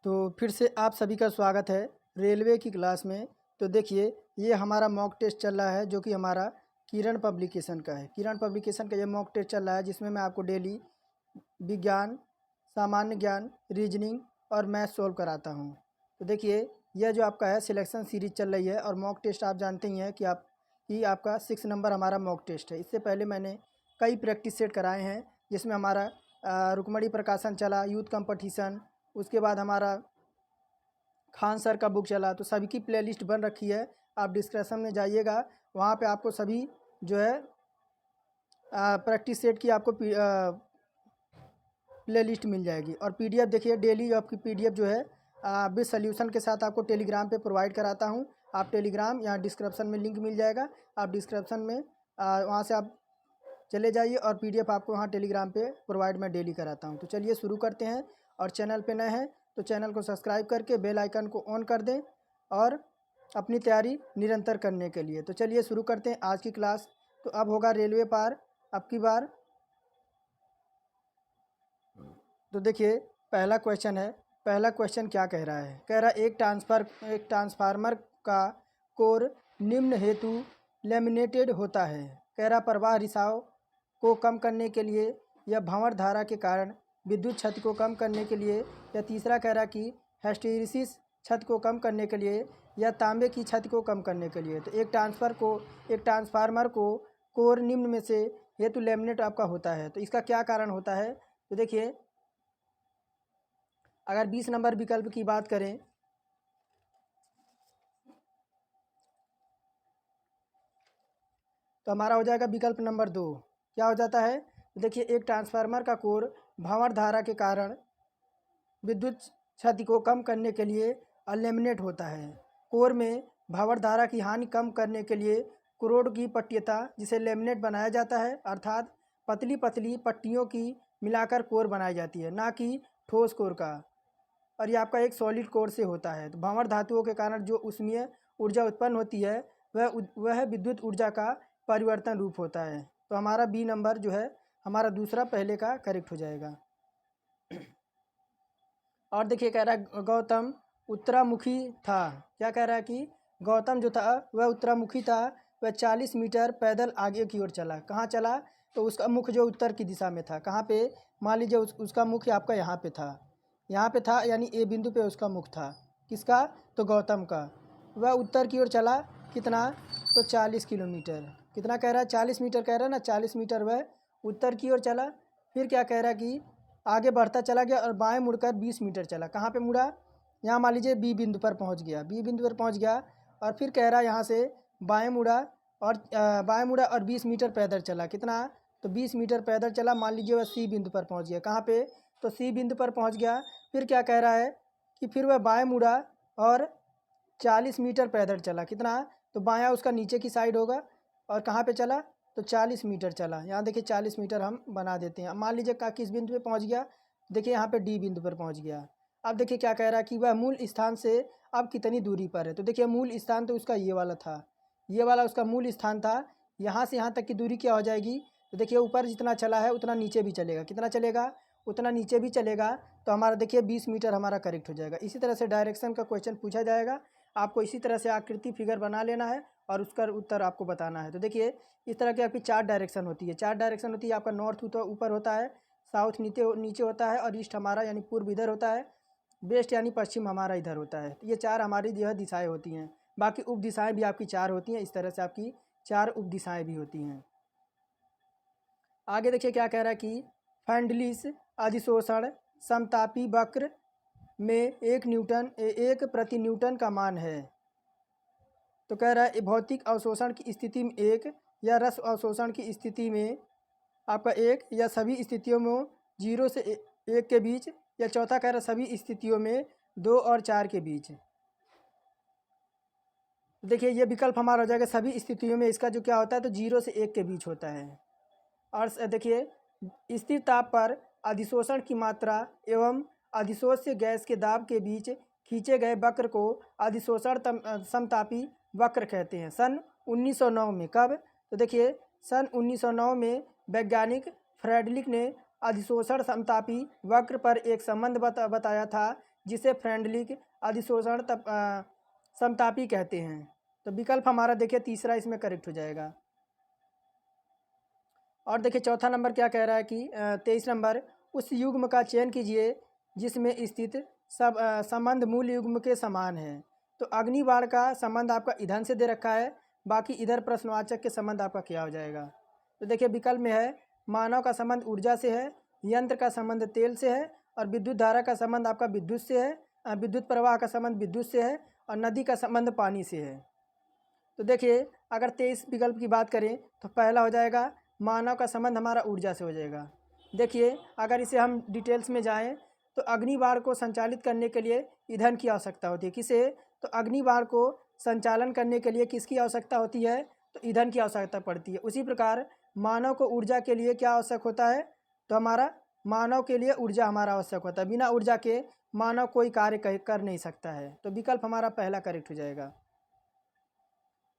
तो फिर से आप सभी का स्वागत है रेलवे की क्लास में। तो देखिए, ये हमारा मॉक टेस्ट चल रहा है जो कि हमारा किरण पब्लिकेशन का है। किरण पब्लिकेशन का ये मॉक टेस्ट चल रहा है जिसमें मैं आपको डेली विज्ञान, सामान्य ज्ञान, रीजनिंग और मैथ सोल्व कराता हूँ। तो देखिए, यह जो आपका है सिलेक्शन सीरीज चल रही है और मॉक टेस्ट आप जानते ही हैं कि आपका 6 नंबर हमारा मॉक टेस्ट है। इससे पहले मैंने कई प्रैक्टिस सेट कराए हैं जिसमें हमारा रुक्मणी प्रकाशन चला, यूथ कंपटीशन, उसके बाद हमारा खान सर का बुक चला। तो सभी की प्लेलिस्ट बन रखी है, आप डिस्क्रिप्शन में जाइएगा, वहाँ पे आपको सभी जो है प्रैक्टिस सेट की आपको प्लेलिस्ट मिल जाएगी। और पीडीएफ देखिए, डेली आपकी पीडीएफ जो है विद सॉल्यूशन के साथ आपको टेलीग्राम पे प्रोवाइड कराता हूँ। आप टेलीग्राम, यहाँ डिस्क्रिप्शन में लिंक मिल जाएगा, आप डिस्क्रिप्शन में वहाँ से आप चले जाइए और पीडीएफ आपको वहाँ टेलीग्राम पे प्रोवाइड मैं डेली कराता हूँ। तो चलिए शुरू करते हैं। और चैनल पे नए हैं तो चैनल को सब्सक्राइब करके बेल आइकन को ऑन कर दें और अपनी तैयारी निरंतर करने के लिए। तो चलिए शुरू करते हैं आज की क्लास। तो अब होगा रेलवे पार अब की बार। तो देखिए, पहला क्वेश्चन है। पहला क्वेश्चन क्या कह रहा है? कह रहा है एक ट्रांसफार्मर का कोर निम्न हेतु लेमिनेटेड होता है। कह रहा प्रवाह रिसाव को कम करने के लिए, या भंवर धारा के कारण विद्युत क्षति को कम करने के लिए, या तीसरा कह रहा कि हिस्टैरिसीस क्षति को कम करने के लिए, या तांबे की क्षति को कम करने के लिए। तो एक ट्रांसफार्मर को कोर निम्न में से हेतु लेमिनेट आपका होता है। तो इसका क्या कारण होता है? तो देखिए, अगर 20 नंबर विकल्प की बात करें तो हमारा हो जाएगा विकल्प नंबर 2। क्या हो जाता है? देखिए, एक ट्रांसफार्मर का कोर भंवर धारा के कारण विद्युत क्षति को कम करने के लिए लेमिनेट होता है। कोर में भंवर धारा की हानि कम करने के लिए कोरोड की पट्टियता, जिसे लेमिनेट बनाया जाता है, अर्थात पतली पतली पट्टियों की मिलाकर कोर बनाई जाती है, ना कि ठोस कोर का। और ये आपका एक सॉलिड कोर से होता है। तो भंवर धातुओं के कारण जो ऊष्मीय ऊर्जा उत्पन्न होती है वह विद्युत ऊर्जा का परिवर्तन रूप होता है। तो हमारा बी नंबर जो है हमारा दूसरा पहले का करेक्ट हो जाएगा। और देखिए, कह रहा है गौतम उत्तरामुखी था। क्या कह रहा है कि गौतम जो था वह उत्तरामुखी था। वह 40 मीटर पैदल आगे की ओर चला। कहाँ चला? तो उसका मुख जो उत्तर की दिशा में था। कहाँ पे? मान लीजिए उसका मुख आपका यहाँ पे था, यहाँ पे था, यानी ए बिंदु पे उसका मुख था। किसका? तो गौतम का। वह उत्तर की ओर चला। कितना? तो 40 किलोमीटर। कितना कह रहा है? 40 मीटर कह रहा है ना। 40 मीटर वह उत्तर की ओर चला। फिर क्या कह रहा है कि आगे बढ़ता चला गया और बाएं मुड़कर 20 मीटर चला। कहाँ पे मुड़ा? यहाँ मान लीजिए बी बिंदु पर पहुँच गया। बी बिंदु पर पहुँच गया और फिर कह रहा है यहाँ से बाएं मुड़ा और 20 मीटर पैदल चला। कितना? तो 20 मीटर पैदल चला। मान लीजिए वह सी बिंदु पर पहुँच गया। कहाँ पे? तो सी बिंदु पर पहुँच गया। फिर क्या कह रहा है कि फिर वह बाएं मुड़ा और 40 मीटर पैदल चला। कितना? तो बायां उसका नीचे की साइड होगा। और कहाँ पे चला? तो 40 मीटर चला। यहाँ देखिए 40 मीटर हम बना देते हैं। मान लीजिए का किस बिंदु पे पहुँच गया? देखिए यहाँ पे डी बिंदु पर पहुँच गया। अब देखिए क्या कह रहा है कि वह मूल स्थान से अब कितनी दूरी पर है। तो देखिए, मूल स्थान तो उसका ये वाला था, ये वाला उसका मूल स्थान था। यहाँ से यहाँ तक की दूरी क्या हो जाएगी? तो देखिए, ऊपर जितना चला है उतना नीचे भी चलेगा। कितना चलेगा? उतना नीचे भी चलेगा। तो हमारा देखिए 20 मीटर हमारा करेक्ट हो जाएगा। इसी तरह से डायरेक्शन का क्वेश्चन पूछा जाएगा। आपको इसी तरह से आकृति फिगर बना लेना है और उसका उत्तर आपको बताना है। तो देखिए, इस तरह की आपकी 4 डायरेक्शन होती है। 4 डायरेक्शन होती है। आपका नॉर्थ ऊपर होता है, साउथ नीचे होता है, और ईस्ट हमारा यानी पूर्व इधर होता है, वेस्ट यानी पश्चिम हमारा इधर होता है। तो ये 4 हमारी जो है दिशाएँ होती हैं। बाकी उप दिशाएँ भी आपकी 4 होती हैं। इस तरह से आपकी 4 उप दिशाएँ भी होती हैं। आगे देखिए क्या कह रहा है कि फैंडलिस अधिशोषण समतापी वक्र में 1 प्रति न्यूटन का मान है। तो कह रहा है भौतिक अवशोषण की स्थिति में 1, या रस अवशोषण की स्थिति में आपका 1, या सभी स्थितियों में 0 से 1 के बीच, या चौथा कह रहा है सभी स्थितियों में 2 और 4 के बीच। देखिए, ये विकल्प हमारा हो जाएगा सभी स्थितियों में। इसका जो क्या होता है? तो 0 से 1 के बीच होता है। और देखिए, स्थिर ताप पर अधिशोषण की मात्रा एवं अधिशोष्य गैस के दाब के बीच खींचे गए वक्र को अधिशोषण समतापी वक्र कहते हैं। सन 1909 में। कब? तो देखिए, सन 1909 में वैज्ञानिक फ्रेडलिक ने अधिशोषण समतापी वक्र पर एक संबंध बताया था जिसे फ्रेंडली अधिशोषण समतापी कहते हैं। तो विकल्प हमारा देखिए तीसरा इसमें करेक्ट हो जाएगा। और देखिए चौथा नंबर क्या कह रहा है कि 23 नंबर, उस युग्म का चयन कीजिए जिसमें स्थित सब संबंध मूल युग्म के समान है। तो अग्निबाण का संबंध आपका ईंधन से दे रखा है, बाकी इधर प्रश्नवाचक के संबंध आपका क्या हो जाएगा। तो देखिए विकल्प में है मानव का संबंध ऊर्जा से है, यंत्र का संबंध तेल से है, और विद्युत धारा का संबंध आपका विद्युत से है, विद्युत प्रवाह का संबंध विद्युत से है, और नदी का संबंध पानी से है। तो देखिए अगर 23 विकल्प की बात करें तो पहला हो जाएगा मानव का संबंध हमारा ऊर्जा से हो जाएगा। देखिए अगर इसे हम डिटेल्स में जाएं तो अग्निबाण को संचालित करने के लिए ईंधन की आवश्यकता होती है। किसे? तो अग्निबाण को संचालन करने के लिए किसकी आवश्यकता होती है? तो ईंधन की आवश्यकता पड़ती है। उसी प्रकार मानव को ऊर्जा के लिए क्या आवश्यक होता है? तो हमारा मानव के लिए ऊर्जा हमारा आवश्यक होता है। बिना ऊर्जा के मानव कोई कार्य कर नहीं सकता है। तो विकल्प हमारा पहला करेक्ट हो जाएगा।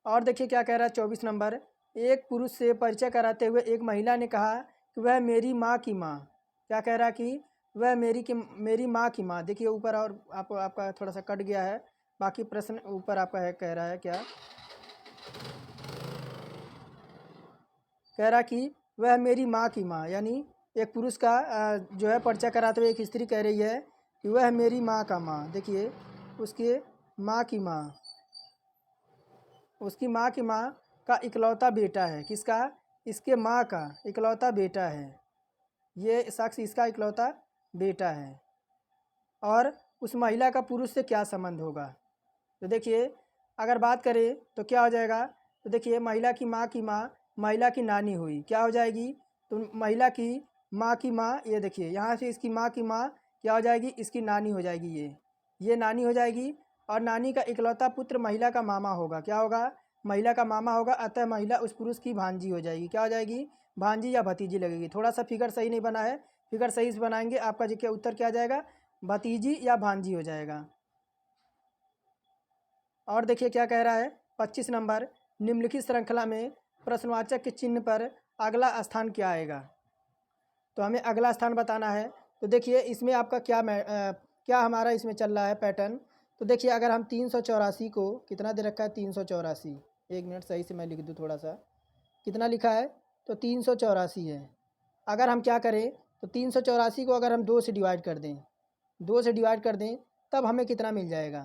और देखिए क्या कह रहा है 24 नंबर, एक पुरुष से परिचय कराते हुए एक महिला ने कहा कि वह मेरी माँ की माँ। क्या कह रहा है कि वह मेरी माँ की माँ। देखिए ऊपर और आपका थोड़ा सा कट गया है, बाकी प्रश्न ऊपर आपका है, कह रहा है क्या कह रहा कि वह मेरी माँ की माँ, यानी एक पुरुष का जो है परिचय कराते हुए एक स्त्री कह रही है कि वह मेरी माँ का माँ। देखिए उसके माँ की माँ, उसकी माँ की माँ का इकलौता बेटा है। किसका? इसके माँ का इकलौता बेटा है। ये शख्स इसका इकलौता बेटा है। और उस महिला का पुरुष से क्या संबंध होगा? तो देखिए अगर बात करें तो क्या हो जाएगा? तो देखिए महिला की माँ महिला की नानी हुई, क्या हो जाएगी? तो महिला की माँ, ये देखिए यहाँ से इसकी माँ की माँ क्या हो जाएगी? इसकी नानी हो जाएगी। ये नानी हो जाएगी। और नानी का इकलौता पुत्र महिला का मामा होगा। क्या होगा? महिला का मामा होगा। अतः महिला उस पुरुष की भांजी हो जाएगी। क्या हो जाएगी? भांजी या भतीजी लगेगी। थोड़ा सा फिगर सही नहीं बना है, फिगर सही से बनाएंगे आपका जो क्या उत्तर क्या आ जाएगा? भतीजी या भांजी हो जाएगा। और देखिए क्या कह रहा है 25 नंबर, निम्नलिखित श्रृंखला में प्रश्नवाचक के चिन्ह पर अगला स्थान क्या आएगा? तो हमें अगला स्थान बताना है। तो देखिए इसमें आपका क्या हमारा इसमें चल रहा है पैटर्न। तो देखिए अगर हम 384 को कितना दे रखा है? 384। एक मिनट सही से मैं लिख दूँ थोड़ा सा, कितना लिखा है? तो 384 है। अगर हम क्या करें तो 384 को अगर हम 2 से डिवाइड कर दें, 2 से डिवाइड कर दें तब हमें कितना मिल जाएगा?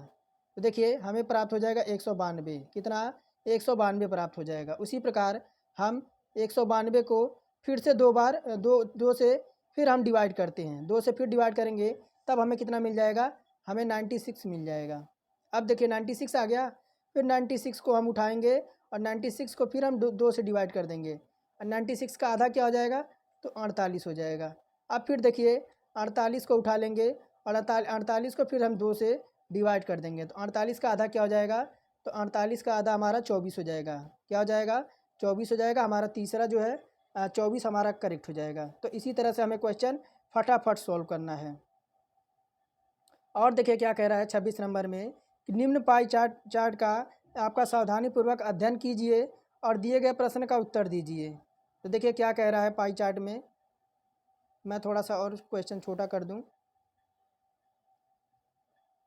तो देखिए हमें प्राप्त हो जाएगा 192। कितना? 192 प्राप्त हो जाएगा। उसी प्रकार हम 192 को फिर से 2 बार दो से फिर हम डिवाइड करते हैं, 2 से फिर डिवाइड करेंगे तब हमें कितना मिल जाएगा? हमें 96 मिल जाएगा। अब देखिए 96 आ गया, फिर 96 को हम उठाएंगे और 96 को फिर हम 2 से डिवाइड कर देंगे, और 96 का आधा क्या हो जाएगा? तो 48 हो जाएगा। अब फिर देखिए 48 को उठा लेंगे और 48 को फिर हम 2 से डिवाइड कर देंगे, तो 48 का आधा क्या हो जाएगा? तो 48 का आधा हमारा 24 हो जाएगा। क्या हो जाएगा? 24 हो जाएगा। हमारा तीसरा जो है 24 हमारा करेक्ट हो जाएगा। तो इसी तरह से हमें क्वेश्चन फटाफट सॉल्व करना है। और देखिए क्या कह रहा है 26 नंबर में कि निम्न पाई चार्ट का आपका सावधानीपूर्वक अध्ययन कीजिए और दिए गए प्रश्न का उत्तर दीजिए। तो देखिए क्या कह रहा है पाई चार्ट में, मैं थोड़ा सा और क्वेश्चन छोटा कर दूं।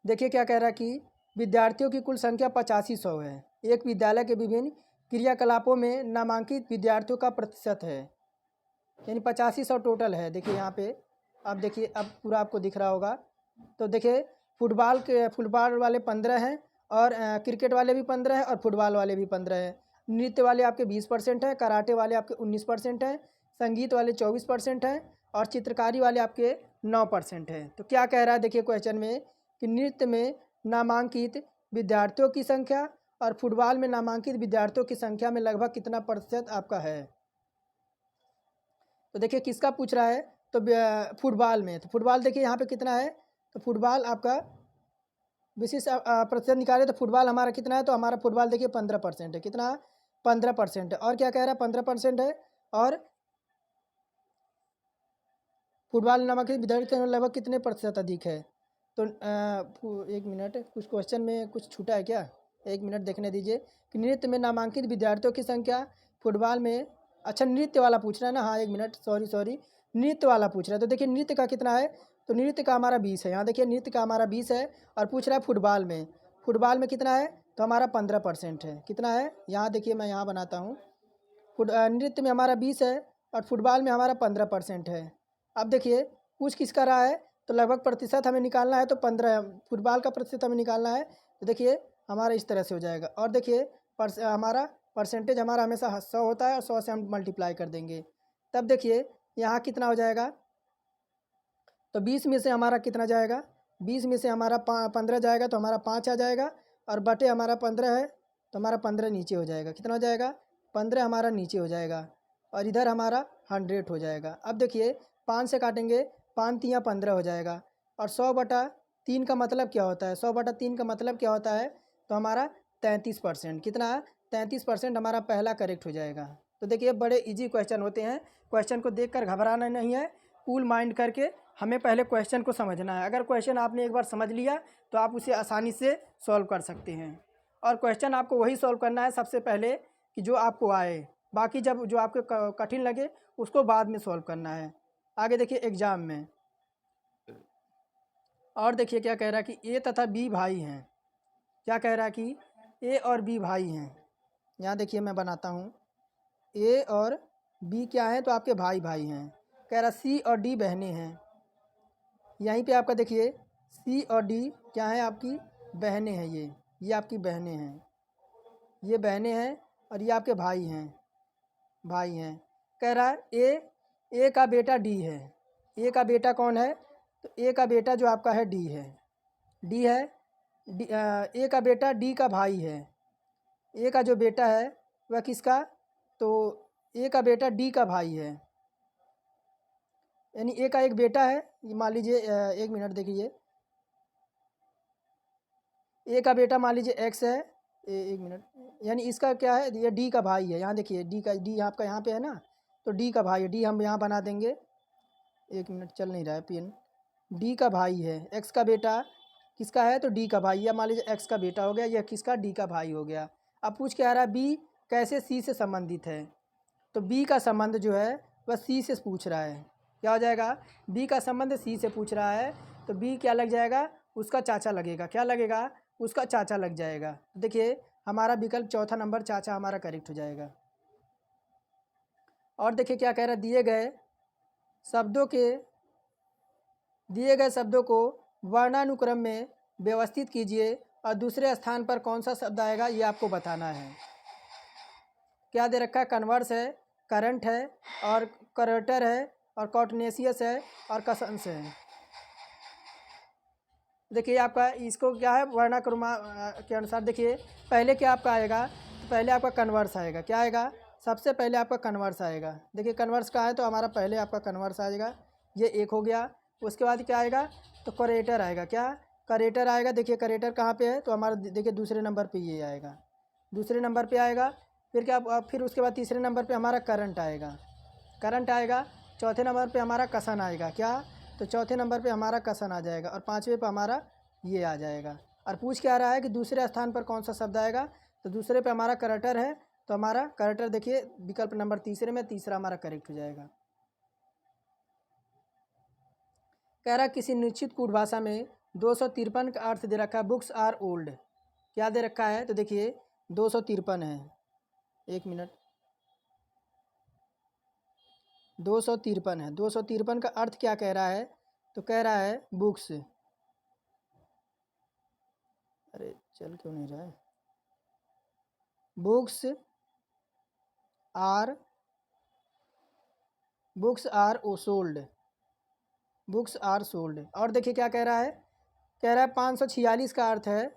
देखिए क्या कह रहा है कि विद्यार्थियों की कुल संख्या 8500 है। एक विद्यालय के विभिन्न क्रियाकलापों में नामांकित विद्यार्थियों का प्रतिशत है, यानी 8500 टोटल है। देखिए यहाँ पे अब देखिए अब पूरा आपको दिख रहा होगा। तो देखिए फुटबॉल वाले 15 हैं, और क्रिकेट वाले भी 15 हैं, और फुटबॉल वाले भी 15 हैं। नृत्य वाले आपके 20% हैं, कराटे वाले आपके 19% हैं, संगीत वाले 24% हैं, और चित्रकारी वाले आपके 9% हैं। तो क्या कह रहा है देखिए क्वेश्चन में कि नृत्य में नामांकित विद्यार्थियों की संख्या और फुटबॉल में नामांकित विद्यार्थियों की संख्या में लगभग कितना प्रतिशत आपका है? तो देखिए किसका पूछ रहा है? तो फुटबॉल में। तो फुटबॉल देखिए यहाँ पे कितना है? तो फुटबॉल आपका विशिष्ट प्रतिशत निकाले तो फुटबॉल हमारा कितना है? तो हमारा फुटबॉल देखिए 15% है। कितना? 15% है। और क्या कह रहा है? 15% है। और फुटबॉल नामांकित विद्यार्थी में लगभग कितने प्रतिशत अधिक है? तो एक मिनट, कुछ क्वेश्चन में कुछ छूटा है क्या? एक मिनट देखने दीजिए कि नृत्य में नामांकित विद्यार्थियों की संख्या फुटबॉल में, अच्छा नृत्य वाला पूछ रहा है ना? हाँ एक मिनट, सॉरी नृत्य वाला पूछ रहा है। तो देखिए नृत्य का कितना है? तो नृत्य का हमारा 20 है। यहाँ देखिए नृत्य का हमारा 20 है और पूछ रहा है फुटबॉल में कितना है, तो हमारा 15% है। कितना है, यहाँ देखिए मैं यहाँ बनाता हूँ। नृत्य में हमारा 20 है और फुटबॉल में हमारा 15% है। अब देखिए पूछ किसका रहा है, तो लगभग प्रतिशत हमें निकालना है, तो 15 फुटबॉल का प्रतिशत हमें निकालना है। तो देखिए हमारा इस तरह से हो जाएगा। और देखिए हमारा परसेंटेज हमारा हमेशा 100 होता है और 100 से हम मल्टीप्लाई कर देंगे। तब देखिए यहाँ कितना हो जाएगा, तो 20 में से हमारा कितना जाएगा, 20 में से हमारा 15 जाएगा, तो हमारा 5 आ जाएगा और बटे हमारा 15 है, तो हमारा 15 नीचे हो जाएगा। कितना हो जाएगा, 15 हमारा नीचे हो जाएगा और इधर हमारा 100 हो जाएगा। अब देखिए 5 से काटेंगे, 5 तियाँ 15 हो जाएगा और 100/3 का मतलब क्या होता है, 100/3 का मतलब क्या होता है, तो हमारा 33%। कितना, 33% हमारा पहला करेक्ट हो जाएगा। तो देखिए बड़े इजी क्वेश्चन होते हैं, क्वेश्चन को देखकर घबराना नहीं है, कूल माइंड करके हमें पहले क्वेश्चन को समझना है। अगर क्वेश्चन आपने एक बार समझ लिया तो आप उसे आसानी से सॉल्व कर सकते हैं। और क्वेश्चन आपको वही सॉल्व करना है सबसे पहले कि जो आपको आए, बाकी जब जो आपको कठिन लगे उसको बाद में सॉल्व करना है। आगे देखिए एग्ज़ाम में, और देखिए क्या कह रहा है कि ए तथा बी भाई हैं। क्या कह रहा है कि ए और बी भाई हैं। यहाँ देखिए मैं बनाता हूँ, ए और बी क्या है, तो आपके भाई भाई हैं। कह रहा सी और डी बहनें हैं। यहीं पे आपका देखिए सी और डी क्या है, आपकी बहनें हैं। ये आपकी बहनें हैं, ये बहनें हैं और ये आपके भाई हैं। कह रहा है ए का बेटा डी है। ए का बेटा कौन है, तो ए का बेटा जो आपका है डी है। ए का बेटा डी का भाई है। ए का जो बेटा है वह किसका, तो ए का बेटा डी का भाई है। यानी ए का एक बेटा है, ये मान लीजिए, एक मिनट देखिए, ए का बेटा मान लीजिए एक्स है, एक मिनट, यानी इसका क्या है, ये डी का भाई है। यहाँ देखिए डी आपका यहाँ पे है ना, तो डी का भाई है, डी हम यहाँ बना देंगे। एक मिनट चल नहीं रहा है पेन। डी का भाई है, एक्स का बेटा किसका है, तो डी का भाई, या मान लीजिए एक्स का बेटा हो गया, यह किसका, डी का भाई हो गया। अब पूछ के आ रहा है बी कैसे सी से संबंधित है, तो बी का संबंध जो है वह सी से पूछ रहा है। क्या हो जाएगा, बी का संबंध सी से पूछ रहा है, तो बी क्या लग जाएगा, उसका चाचा लगेगा। क्या लगेगा, उसका चाचा लग जाएगा। देखिए हमारा विकल्प चौथा नंबर चाचा हमारा करेक्ट हो जाएगा। और देखिए क्या कह रहा है, दिए गए शब्दों को वर्णानुक्रम में व्यवस्थित कीजिए और दूसरे स्थान पर कौन सा शब्द आएगा ये आपको बताना है। क्या दे रखा है, कन्वर्स है, करंट है और करेटर है और कॉटनेसियस है और कसंस है। देखिए आपका इसको क्या है, वर्णानुक्रम के अनुसार देखिए पहले क्या आपका आएगा, तो पहले आपका कन्वर्स आएगा। क्या आएगा, सबसे पहले आपका कन्वर्स आएगा। देखिए कन्वर्स का है तो हमारा पहले आपका कन्वर्स आएगा, ये एक हो गया। उसके बाद क्या आएगा, तो करेटर आएगा। क्या, करेटर आएगा। देखिए करेटर कहाँ पे है, तो हमारा देखिए दूसरे नंबर पे ये आएगा, दूसरे नंबर पे आएगा। फिर क्या, फिर उसके बाद तीसरे नंबर पे हमारा करंट आएगा। चौथे नंबर पे हमारा कसन आएगा। क्या, तो चौथे नंबर पे हमारा कसन आ जाएगा और पाँचवें पे हमारा ये आ जाएगा। और पूछ क्या रहा है कि दूसरे स्थान पर कौन सा शब्द आएगा, तो दूसरे पे हमारा करैक्टर है, तो हमारा करैक्टर देखिए विकल्प नंबर तीसरे में, तीसरा हमारा करेक्ट हो जाएगा। कह रहा किसी निश्चित कूट भाषा में 253 का अर्थ दे रखा है, बुक्स आर ओल्ड। क्या दे रखा है, तो देखिए 253 है, एक मिनट, 253 है। 253 का अर्थ क्या कह रहा है, तो कह रहा है बुक्स, अरे चल क्यों नहीं रहा है, books are sold, books are sold. और देखिए क्या कह रहा है, कह रहा है 546 का अर्थ है,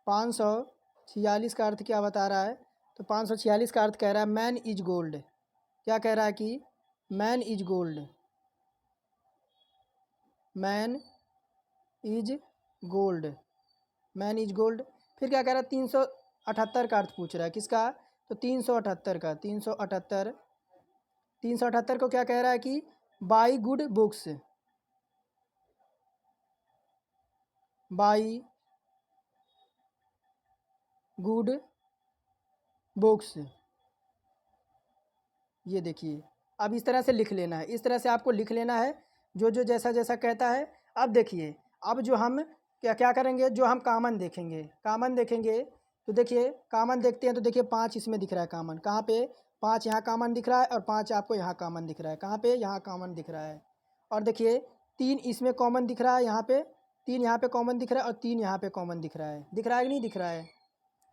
546 का अर्थ क्या बता रहा है, तो 546 का अर्थ कह रहा है मैन इज गोल्ड। क्या कह रहा है कि man is gold, man is gold, man is gold. फिर क्या कह रहा है, 378 का अर्थ पूछ रहा है, किसका, तो 378 का, 378 को क्या कह रहा है कि by good books, by good books. ये देखिए, अब इस तरह से लिख लेना है, इस तरह से आपको लिख लेना है जो जो जैसा जैसा कहता है। अब देखिए, अब जो हम क्या क्या करेंगे, जो हम कामन देखेंगे, कामन देखेंगे तो देखिए कामन देखते हैं तो देखिए 5 इसमें दिख रहा है कामन, कहाँ पे 5 यहाँ कामन दिख रहा है और 5 आपको यहाँ कामन दिख रहा है, कहाँ पे यहाँ कामन दिख रहा है। और देखिए 3 इसमें कॉमन दिख रहा है, यहाँ पे 3 यहाँ पे कॉमन दिख रहा है और 3 यहाँ पे कॉमन दिख रहा है, दिख रहा है कि नहीं दिख रहा है।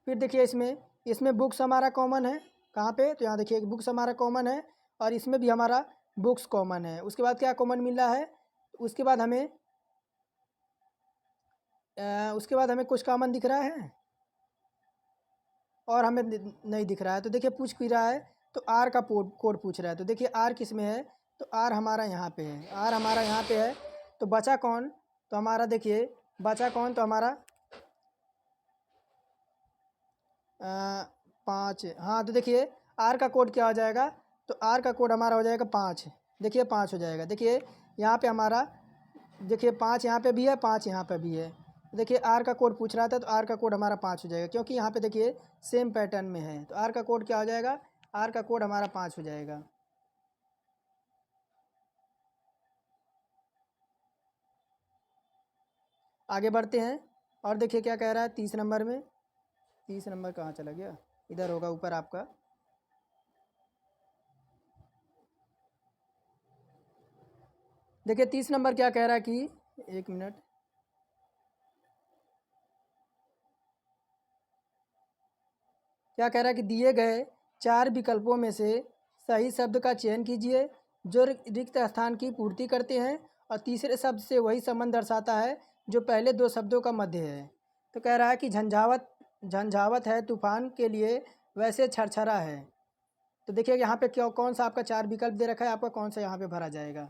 फिर देखिए इसमें बुक्स हमारा कॉमन है, कहाँ पे, तो यहाँ देखिए बुक्स हमारा कॉमन है और इसमें भी हमारा बुक्स कॉमन है। उसके बाद क्या कॉमन मिल रहा है, उसके बाद हमें कुछ कॉमन दिख रहा है और हमें नहीं दिख रहा है। तो देखिए पूछ भी रहा है तो आर का कोड पूछ रहा है, तो देखिए आर किस में है, तो आर हमारा यहाँ पे है, आर हमारा यहाँ पे है। तो बचा कौन, तो हमारा देखिए बचा कौन, तो हमारा 5। हाँ तो देखिए आर का कोड क्या हो जाएगा, तो आर का कोड हमारा हो जाएगा 5। देखिए 5 हो जाएगा। देखिए यहाँ पे हमारा देखिए 5 यहाँ पे भी है, 5 यहाँ पे भी है। देखिए आर का कोड पूछ रहा था तो आर का कोड हमारा 5 हो जाएगा, क्योंकि यहाँ पे देखिए सेम पैटर्न में है। तो आर का कोड क्या हो जाएगा, आर का कोड हमारा 5 हो जाएगा। आगे बढ़ते हैं और देखिए क्या कह रहा है 30 नंबर में। 30 नंबर कहाँ चला गया, इधर होगा ऊपर आपका। देखिए 30 नंबर क्या कह रहा है कि, एक मिनट, क्या कह रहा है कि दिए गए 4 विकल्पों में से सही शब्द का चयन कीजिए जो रिक्त स्थान की पूर्ति करते हैं और तीसरे शब्द से वही संबंध दर्शाता है जो पहले 2 शब्दों का मध्य है। तो कह रहा है कि झंझावत झंझावत है तूफान के लिए, वैसे छरछरा है। तो देखिए यहाँ पे क्या कौन सा आपका 4 विकल्प दे रखा है, आपका कौन सा यहाँ पे भरा जाएगा।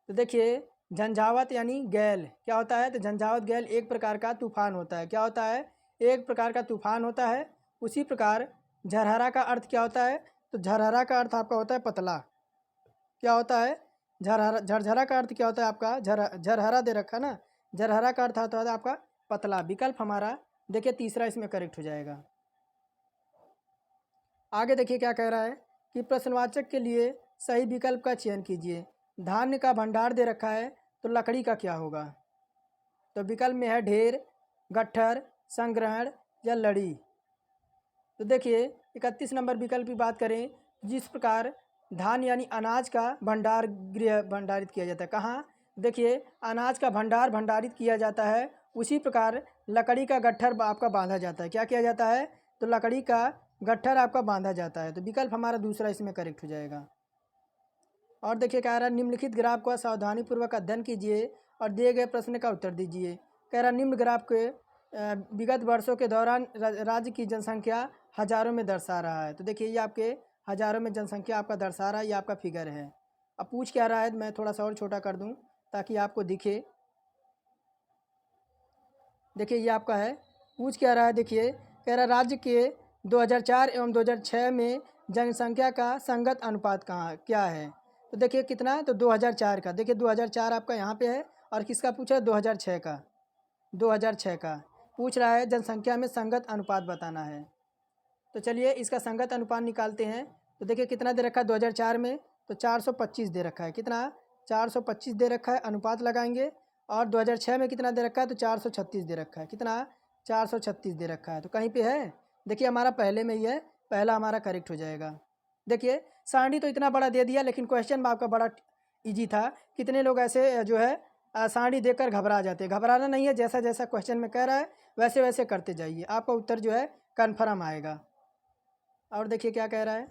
तो देखिए झंझावत यानी गैल क्या होता है, तो झंझावत गैल एक प्रकार का तूफान होता है। क्या होता है, एक प्रकार का तूफान होता है। उसी प्रकार झरहरा का अर्थ क्या होता है, तो झरहरा का अर्थ आपका होता है पतला। क्या होता है, झरहरा, झरझरा का अर्थ क्या होता है आपका, झरहरा दे रखा ना, झरहरा का अर्थ होता है आपका पतला। विकल्प हमारा देखिए तीसरा इसमें करेक्ट हो जाएगा। आगे देखिए क्या कह रहा है कि प्रश्नवाचक के लिए सही विकल्प का चयन कीजिए। धान्य का भंडार दे रखा है तो लकड़ी का क्या होगा, तो विकल्प में है ढेर, गट्ठर, संग्रहण या लड़ी। तो देखिए 31 नंबर विकल्प की बात करें, जिस प्रकार धान यानी अनाज का भंडार गृह भंडारित किया जाता है, कहाँ, देखिए अनाज का भंडार भंडारित किया जाता है, उसी प्रकार लकड़ी का गट्ठर आपका बांधा जाता है। क्या किया जाता है, तो लकड़ी का गट्ठर आपका बांधा जाता है। तो विकल्प हमारा दूसरा इसमें करेक्ट हो जाएगा। और देखिए कह रहा है निम्नलिखित ग्राफ का सावधानीपूर्वक अध्ययन कीजिए और दिए गए प्रश्न का उत्तर दीजिए। कह रहा निम्न ग्राफ के विगत वर्षों के दौरान राज्य की जनसंख्या हज़ारों में दर्शा रहा है। तो देखिए ये आपके हज़ारों में जनसंख्या आपका दर्शा रहा है, ये आपका फिगर है। अब पूछ क्या रहा है, मैं थोड़ा सा और छोटा कर दूं ताकि आपको दिखे। देखिए ये आपका है, पूछ क्या रहा है, देखिए कह रहा राज्य के 2004 एवं 2006 में जनसंख्या का संगत अनुपात क्या है। तो देखिए कितना, तो 2004 का, देखिए 2004 आपका यहाँ पे है और किसका पूछा है, 2006 का, 2006 का पूछ रहा है, जनसंख्या में संगत अनुपात बताना है। तो चलिए इसका संगत अनुपात निकालते हैं। तो देखिए कितना दे रखा है 2004 में, तो 425 दे रखा है, कितना 425 दे रखा है, अनुपात लगाएंगे। और 2006 में कितना दे रखा है, तो 436 दे रखा है, कितना 436 दे रखा है। तो कहीं पे है, देखिए हमारा पहले में ही है, पहला हमारा करेक्ट हो जाएगा। देखिए सारणी तो इतना बड़ा दे दिया, लेकिन क्वेश्चन में आपका बड़ा ईजी था। कितने लोग ऐसे जो है सारणी देखकर घबरा जाते हैं, घबराना नहीं है, जैसा जैसा क्वेश्चन में कह रहा है वैसे वैसे करते जाइए, आपका उत्तर जो है कन्फर्म आएगा। और देखिए क्या कह रहा है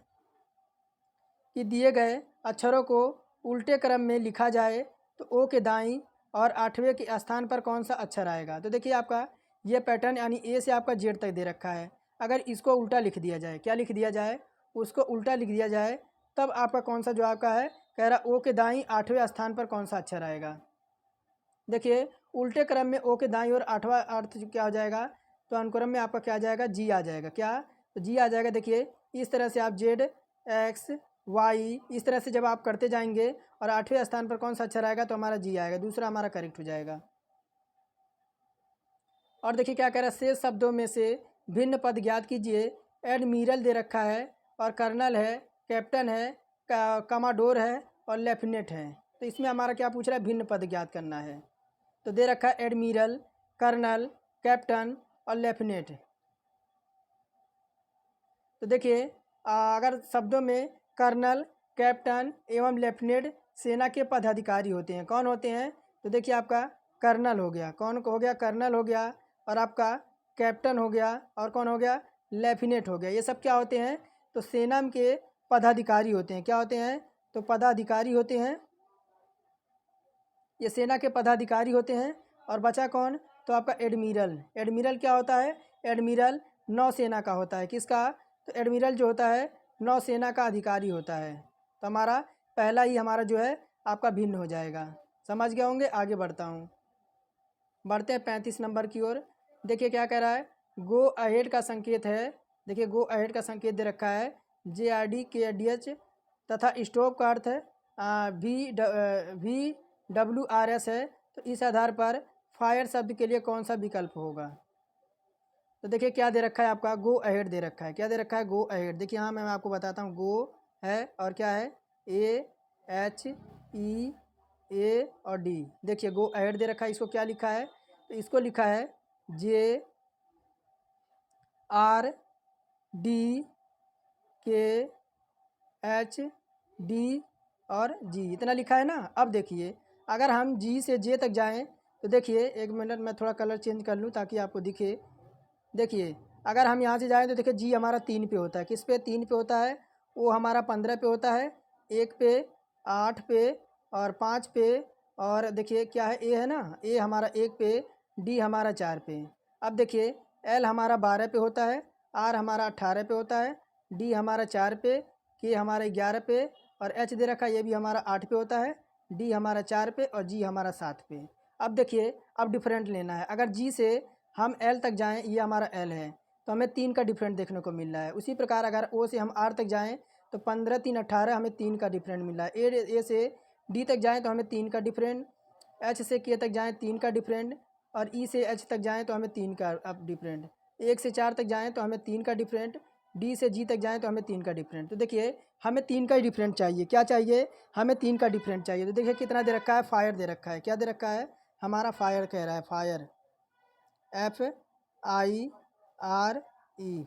कि दिए गए अक्षरों को उल्टे क्रम में लिखा जाए तो ओ के दाईं और 8वें के स्थान पर कौन सा अक्षर आएगा। तो देखिए आपका ये पैटर्न यानी ए से आपका जेड तक दे रखा है, अगर इसको उल्टा लिख दिया जाए, क्या लिख दिया जाए, उसको उल्टा लिख दिया जाए, तब आपका कौन सा जो आपका है, कह रहा ओ के दाईं 8वें स्थान पर कौन सा अक्षर आएगा। देखिए उल्टे क्रम में ओ के दाईं और 8वां अर्थ क्या हो जाएगा, तो अनुक्रम में आपका क्या आ जाएगा, जी आ जाएगा, क्या, तो जी आ जाएगा। देखिए इस तरह से आप जेड एक्स वाई इस तरह से जब आप करते जाएंगे और 8वें स्थान पर कौन सा अक्षर आएगा, तो हमारा जी आएगा, दूसरा हमारा करेक्ट हो जाएगा। और देखिए क्या कह रहा है, शेष शब्दों में से भिन्न पद ज्ञात कीजिए। एडमिरल दे रखा है और कर्नल है, कैप्टन है, कमांडोर है और लेफ्टिनेंट है। तो इसमें हमारा क्या पूछ रहा है, भिन्न पद ज्ञात करना है। तो दे रखा है एडमिरल, कर्नल, कैप्टन और लेफ्टिनेंट। तो देखिए अगर शब्दों में कर्नल, कैप्टन एवं लेफ्टिनेंट सेना के पदाधिकारी होते हैं। कौन होते हैं? तो देखिए आपका कर्नल हो गया, कौन हो गया, कर्नल हो गया, और आपका कैप्टन हो गया, और कौन हो गया, लेफ्टिनेंट हो गया। ये सब क्या होते हैं? तो सेना के पदाधिकारी होते हैं। क्या होते हैं? तो पदाधिकारी होते हैं, ये सेना के पदाधिकारी होते हैं। और बचा कौन? तो आपका एडमिरल। एडमिरल क्या होता है? एडमिरल नौसेना का होता है। किसका? तो एडमिरल जो होता है नौसेना का अधिकारी होता है। तो हमारा पहला ही हमारा जो है आपका भिन्न हो जाएगा। समझ गए होंगे। आगे बढ़ता हूँ, बढ़ते हैं 35 नंबर की ओर। देखिए क्या कह रहा है, गो अहेड का संकेत है। देखिए गो अहेड का संकेत दे रखा है JRD KDH तथा स्टॉप का अर्थ है VWRS है। तो इस आधार पर फायर शब्द के लिए कौन सा विकल्प होगा? तो देखिए क्या दे रखा है आपका, गो अहेड दे रखा है। क्या दे रखा है? Go ahead. देखिए हाँ मैं आपको बताता हूँ, गो है और क्या है, AHEA और D। देखिए गो अहेड दे रखा है, इसको क्या लिखा है? तो इसको लिखा है JRDKHD और G, इतना लिखा है ना। अब देखिए अगर हम G से J तक जाएं तो देखिए, एक मिनट मैं थोड़ा कलर चेंज कर लूँ ताकि आपको दिखे। देखिए अगर हम यहाँ से जाएँ तो देखिए G हमारा 3 पे होता है। किस पे? 3 पे होता है। O हमारा 15 पे होता है, 1 पे, 8 पे और 5 पे। और देखिए क्या है, A है ना, A हमारा 1 पे, D हमारा 4 पे। अब देखिए L हमारा 12 पे होता है, R हमारा 18 पे होता है, D हमारा 4 पे, K हमारा 11 पे और H दे रखा है ये भी हमारा 8 पे होता है, D हमारा 4 पे और G हमारा 7 पे। अब देखिए अब डिफरेंट लेना है। अगर G से हम L तक जाएं, ये हमारा L है तो हमें 3 का डिफरेंट देखने को मिल रहा है। उसी प्रकार अगर O से हम R तक जाएं तो 15 3 18 हमें 3 का डिफरेंट मिल रहा है। A से D तक जाएं तो हमें 3 का डिफरेंट, H से K तक जाएं 3 का डिफरेंट और E से H तक जाएं तो हमें 3 का अब डिफरेंट, 1 से 4 तक जाएं तो हमें 3 का डिफरेंट, D से G तक जाएं तो हमें 3 का डिफरेंट। तो देखिए हमें 3 का ही डिफरेंट चाहिए। क्या चाहिए? हमें 3 का डिफरेंट चाहिए। तो देखिए कितना दे रखा है, फायर दे रखा है। क्या दे रखा है? हमारा फायर कह रहा है, फायर FIRE,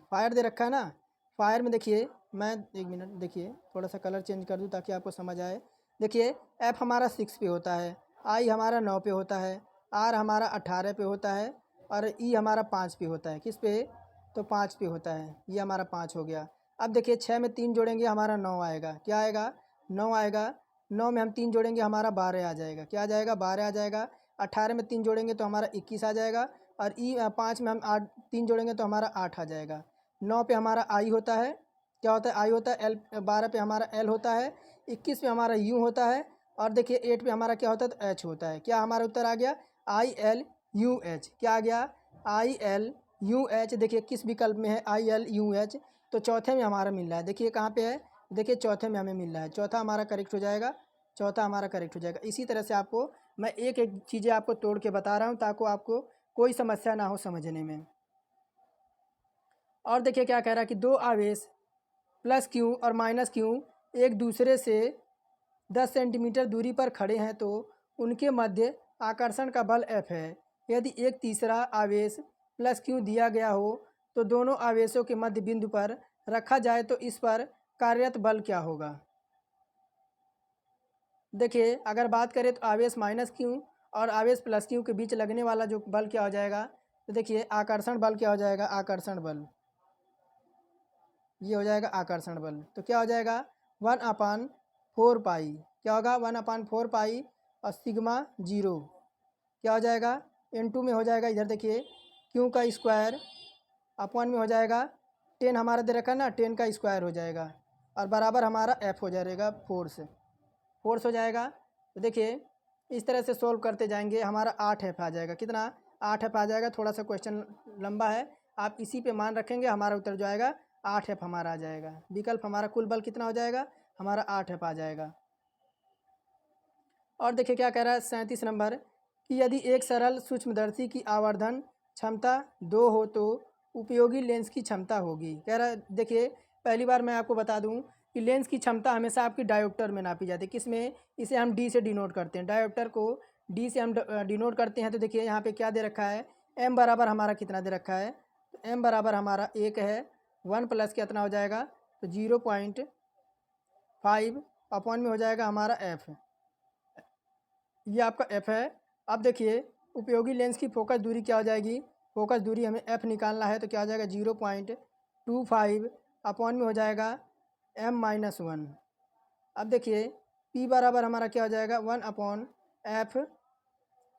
फायर दे रखा है ना। फायर में देखिए मैं एक मिनट, देखिए थोड़ा सा कलर चेंज कर दूँ ताकि आपको समझ आए। देखिए F हमारा 6 पे होता है, I हमारा 9 पे होता है, R हमारा 18 पे होता है और E हमारा 5 पे होता है। किस पे? तो 5 पे होता है। ये हमारा 5 हो गया। अब देखिए 6 में 3 जोड़ेंगे हमारा 9 आएगा। क्या आएगा? 9 आएगा। 9 में हम 3 जोड़ेंगे हमारा 12 आ जाएगा। क्या आ जाएगा? 12 आ जाएगा। 18 में 3 जोड़ेंगे तो हमारा 21 आ जाएगा और 5 में हम 3 जोड़ेंगे तो हमारा 8 आ जाएगा। 9 पे हमारा I होता है। क्या होता है? I होता है। L 12 पे हमारा L होता है। 21 पे हमारा U होता है और देखिए 8 पे हमारा क्या होता है? तो H होता है। क्या हमारा उत्तर आ गया? ILUH। क्या आ गया? ILUH। देखिए किस विकल्प में है ILUH? तो चौथे में हमारा मिल रहा है। देखिए कहाँ पे है? देखिए चौथे में हमें मिल रहा है। चौथा हमारा करेक्ट हो जाएगा। चौथा हमारा करेक्ट हो जाएगा। इसी तरह से आपको मैं एक एक चीज़ें आपको तोड़ के बता रहा हूँ ताकि आपको कोई समस्या ना हो समझने में। और देखिए क्या कह रहा है कि दो आवेश प्लस Q और माइनस Q एक दूसरे से 10 सेंटीमीटर दूरी पर खड़े हैं तो उनके मध्य आकर्षण का बल F है। यदि एक तीसरा आवेश प्लस Q दिया गया हो तो दोनों आवेशों के मध्य बिंदु पर रखा जाए तो इस पर कार्यरत बल क्या होगा? देखिए अगर बात करें तो आवेश माइनस Q और आवेश प्लस Q के बीच लगने वाला जो बल क्या हो जाएगा? तो देखिए आकर्षण बल क्या हो जाएगा? आकर्षण बल, ये हो जाएगा आकर्षण बल। तो क्या हो जाएगा? 1/4 पाई। क्या होगा? 1/4 पाई और सिग्मा 0 क्या हो जाएगा? N2 में हो जाएगा। इधर देखिए Q का स्क्वायर अपॉन में हो जाएगा 10 हमारा दे रखा है ना, 10 का स्क्वायर हो जाएगा और बराबर हमारा F हो जाएगा, फोर्स हो जाएगा। तो देखिए इस तरह से सोल्व करते जाएंगे हमारा 8F आ जाएगा। कितना? 8F आ जाएगा। थोड़ा सा क्वेश्चन लंबा है, आप इसी पे मान रखेंगे, हमारा उत्तर जो आएगा 8F हमारा आ जाएगा। विकल्प हमारा कुल बल कितना हो जाएगा? हमारा 8F आ जाएगा। और देखिए क्या कह रहा है 37 नंबर कि यदि एक सरल सूक्ष्मदर्शी की आवर्धन क्षमता 2 हो तो उपयोगी लेंस की क्षमता होगी। कह रहा है देखिए पहली बार मैं आपको बता दूं कि लेंस की क्षमता हमेशा आपकी डायोप्टर में नापी जाती है। किस में? इसे हम डी से डिनोट करते हैं, डायोप्टर को डी से हम डिनोट करते हैं। तो देखिए यहाँ पे क्या दे रखा है, एम बराबर हमारा कितना दे रखा है, तो एम बराबर हमारा 1 है, 1 प्लस कितना हो जाएगा, तो 0.5 अपॉन में हो जाएगा हमारा एफ, ये आपका एफ है। अब देखिए उपयोगी लेंस की फोकस दूरी क्या हो जाएगी, फोकस दूरी हमें एफ निकालना है, तो क्या हो जाएगा 0.25 अपॉन में हो जाएगा m-1। अब देखिए p बराबर हमारा क्या हो जाएगा, 1 अपॉन एफ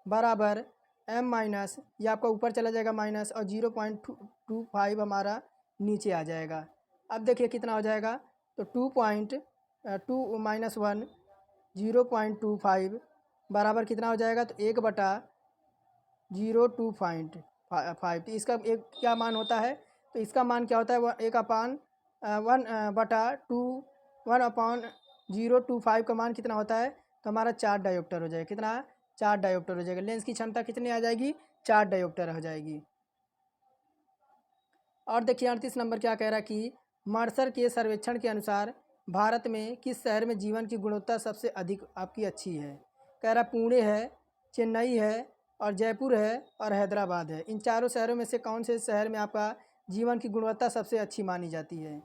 बराबर m माइनस, ये आपका ऊपर चला जाएगा माइनस, और 0.25 हमारा नीचे आ जाएगा। अब देखिए कितना हो जाएगा, तो 2.2 माइनस 1 0.25 बराबर कितना हो जाएगा, तो 1/0.25। तो इसका एक क्या मान होता है, तो इसका मान क्या होता है, 1/0.25 का मान कितना होता है, तो हमारा 4 डायोप्टर हो जाएगा। कितना? 4 डायोप्टर हो जाएगा। लेंस की क्षमता कितनी आ जाएगी, 4 डायोप्टर हो जाएगी। और देखिए 38 नंबर क्या कह रहा है कि मर्सर के सर्वेक्षण के अनुसार भारत में किस शहर में जीवन की गुणवत्ता सबसे अधिक आपकी अच्छी है। कह रहा पुणे है, चेन्नई है, और जयपुर है, और हैदराबाद है। इन चारों शहरों में से कौन से शहर में आपका जीवन की गुणवत्ता सबसे अच्छी मानी जाती है।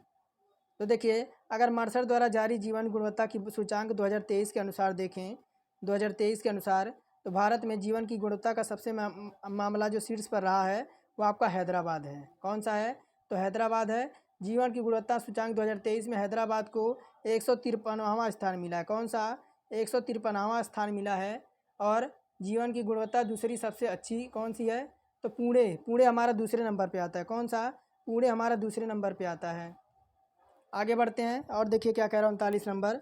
तो देखिए अगर मर्सर द्वारा जारी जीवन गुणवत्ता की सूचांक 2023 के अनुसार देखें, 2023 के अनुसार, तो भारत में जीवन की गुणवत्ता का सबसे मामला जो शीर्ष पर रहा है वो आपका हैदराबाद है। कौन सा है, तो हैदराबाद है। जीवन की गुणवत्ता सूचांक 2023 में हैदराबाद को 153वां स्थान मिला है। कौन सा? 153वां स्थान मिला है। और जीवन की गुणवत्ता दूसरी सबसे अच्छी कौन सी है, तो पुणे हमारा दूसरे नंबर पे आता है। कौन सा? पुणे हमारा दूसरे नंबर पे आता है। आगे बढ़ते हैं और देखिए क्या कह रहा है 39 नंबर,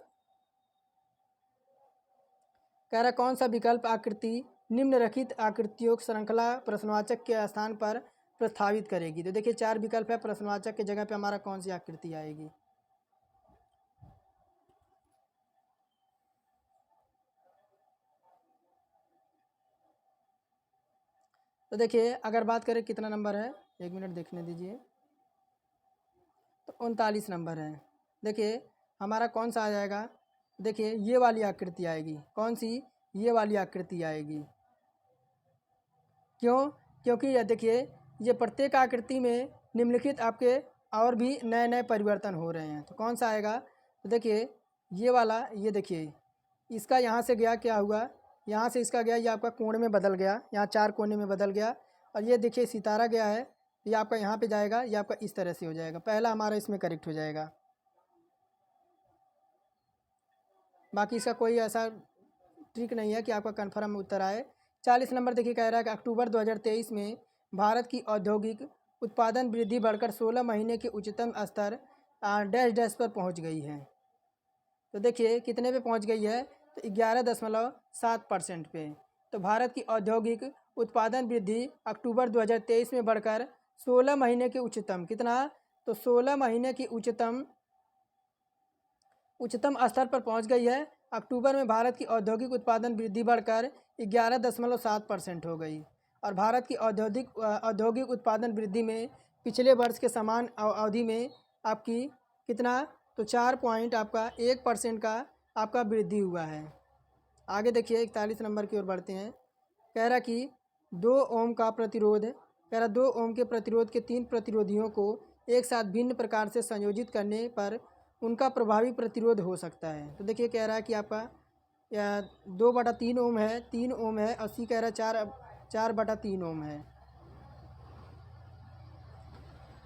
कह रहा कौन सा विकल्प आकृति निम्नलिखित आकृतियों श्रृंखला प्रश्नवाचक के स्थान पर प्रस्तावित करेगी। तो देखिए 4 विकल्प है, प्रश्नवाचक की जगह पे हमारा कौन सी आकृति आएगी। तो देखिए अगर बात करें कितना नंबर है, 1 मिनट देखने दीजिए, तो 39 नंबर है। देखिए हमारा कौन सा आ जाएगा, देखिए ये वाली आकृति आएगी। कौन सी? ये वाली आकृति आएगी। क्यों? क्योंकि ये देखिए ये प्रत्येक आकृति में निम्नलिखित आपके और भी नए नए परिवर्तन हो रहे हैं। तो कौन सा आएगा, तो देखिए ये वाला, ये देखिए इसका यहाँ से गया क्या हुआ, यहाँ से इसका गया, ये आपका कोण में बदल गया, यहाँ 4 कोने में बदल गया। और ये देखिए सितारा गया है, ये आपका यहाँ पे जाएगा, ये आपका इस तरह से हो जाएगा। पहला हमारा इसमें करेक्ट हो जाएगा, बाकी इसका कोई ऐसा ट्रिक नहीं है कि आपका कन्फर्म उत्तर आए। 40 नंबर देखिए कह रहा है कि अक्टूबर 2023 में भारत की औद्योगिक उत्पादन वृद्धि बढ़कर 16 महीने के उच्चतम स्तर डैश डैश पर पहुंच गई है। तो देखिए कितने पे पहुंच गई है, तो 11.7% पे। तो भारत की औद्योगिक उत्पादन वृद्धि अक्टूबर 2023 में बढ़कर 16 महीने के उच्चतम कितना, तो 16 महीने की उच्चतम स्तर पर पहुंच गई है। अक्टूबर में भारत की औद्योगिक उत्पादन वृद्धि बढ़कर 11.7% हो गई। और भारत की औद्योगिक उत्पादन वृद्धि में पिछले वर्ष के समान अवधि में आपकी कितना, तो 4.1% का आपका वृद्धि हुआ है। आगे देखिए 41 नंबर की ओर बढ़ते हैं। कह रहा कि 2 ओम का प्रतिरोध, कह रहा 2 ओम के प्रतिरोध के 3 प्रतिरोधियों को एक साथ भिन्न प्रकार से संयोजित करने पर उनका प्रभावी प्रतिरोध हो सकता है। तो देखिए कह रहा है कि आपका 2/3 ओम है, 3 ओम है, 80 कह रहा है 4/3 ओम है।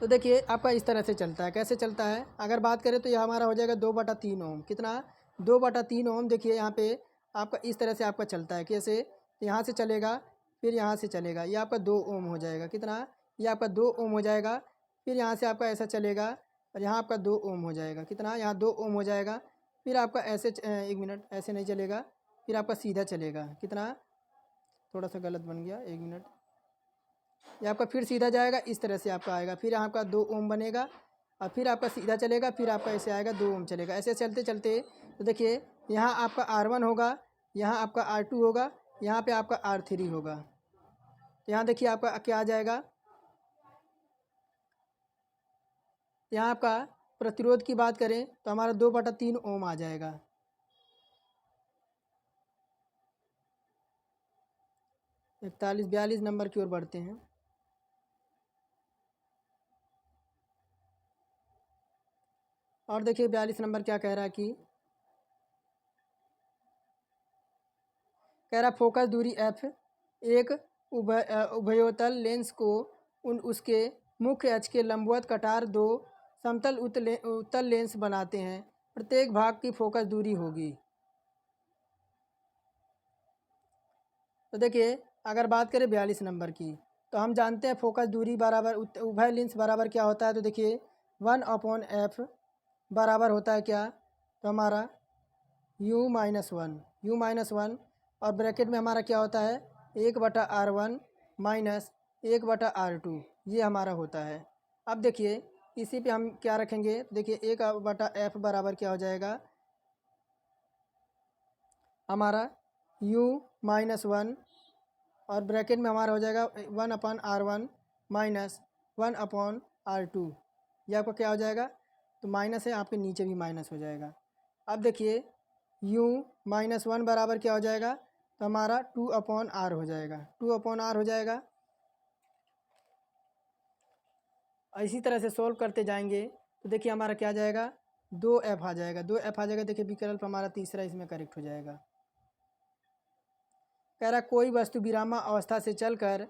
तो देखिए आपका इस तरह से चलता है। कैसे चलता है, अगर बात करें तो यह हमारा हो जाएगा 2/3 ओम। कितना? 2/3 ओम। देखिए यहाँ पे आपका इस तरह से आपका चलता है। कैसे? यहाँ से चलेगा, फिर यहाँ से चलेगा, ये आपका 2 ओम हो जाएगा। कितना? ये आपका 2 ओम हो जाएगा। फिर यहाँ से आपका ऐसा चलेगा और यहाँ आपका 2 ओम हो जाएगा। कितना? यहाँ 2 ओम हो जाएगा। फिर आपका ऐसे 1 मिनट, ऐसे नहीं चलेगा, फिर आपका सीधा चलेगा। कितना? थोड़ा सा गलत बन गया, 1 मिनट। ये आपका फिर सीधा जाएगा, इस तरह से आपका आएगा। फिर यहाँ आपका 2 ओम बनेगा और फिर आपका सीधा चलेगा, फिर आपका ऐसे आएगा 2 ओम चलेगा। ऐसे चलते चलते तो देखिए यहाँ आपका R1 होगा, यहाँ आपका R2 होगा, यहाँ पे आपका R3 होगा। तो यहाँ देखिए आपका क्या आ जाएगा, यहाँ आपका प्रतिरोध की बात करें तो हमारा 2/3 ओम आ जाएगा। 41-42 नंबर की ओर बढ़ते हैं। और देखिए 42 नंबर क्या कह रहा है कि कह रहा फोकस दूरी f एक उभयोतल लेंस को उसके मुख्य अक्ष के लंबवत कटार दो समतल उत्तल लेंस बनाते हैं। प्रत्येक भाग की फोकस दूरी होगी। तो देखिए अगर बात करें 42 नंबर की तो हम जानते हैं फोकस दूरी बराबर उभय लेंस बराबर क्या होता है। तो देखिए 1/f बराबर होता है क्या, तो हमारा u-1 और ब्रैकेट में हमारा क्या होता है 1/r1 माइनस 1/r2, ये हमारा होता है। अब देखिए इसी पे हम क्या रखेंगे, देखिए 1/f बराबर क्या हो जाएगा हमारा u-1 और ब्रैकेट में हमारा हो जाएगा 1/r1 माइनस 1/r2। ये आपका क्या हो जाएगा, तो माइनस है आपके नीचे भी माइनस हो जाएगा। अब देखिए u-1 बराबर क्या हो जाएगा, तो हमारा 2/r हो जाएगा, 2/r हो जाएगा। इसी तरह से सोल्व करते जाएंगे तो देखिए हमारा क्या आ जाएगा 2f आ जाएगा, 2f आ जाएगा। देखिए विकल्प हमारा तीसरा इसमें करेक्ट हो जाएगा। कह रहा कोई वस्तु विरामा अवस्था से चलकर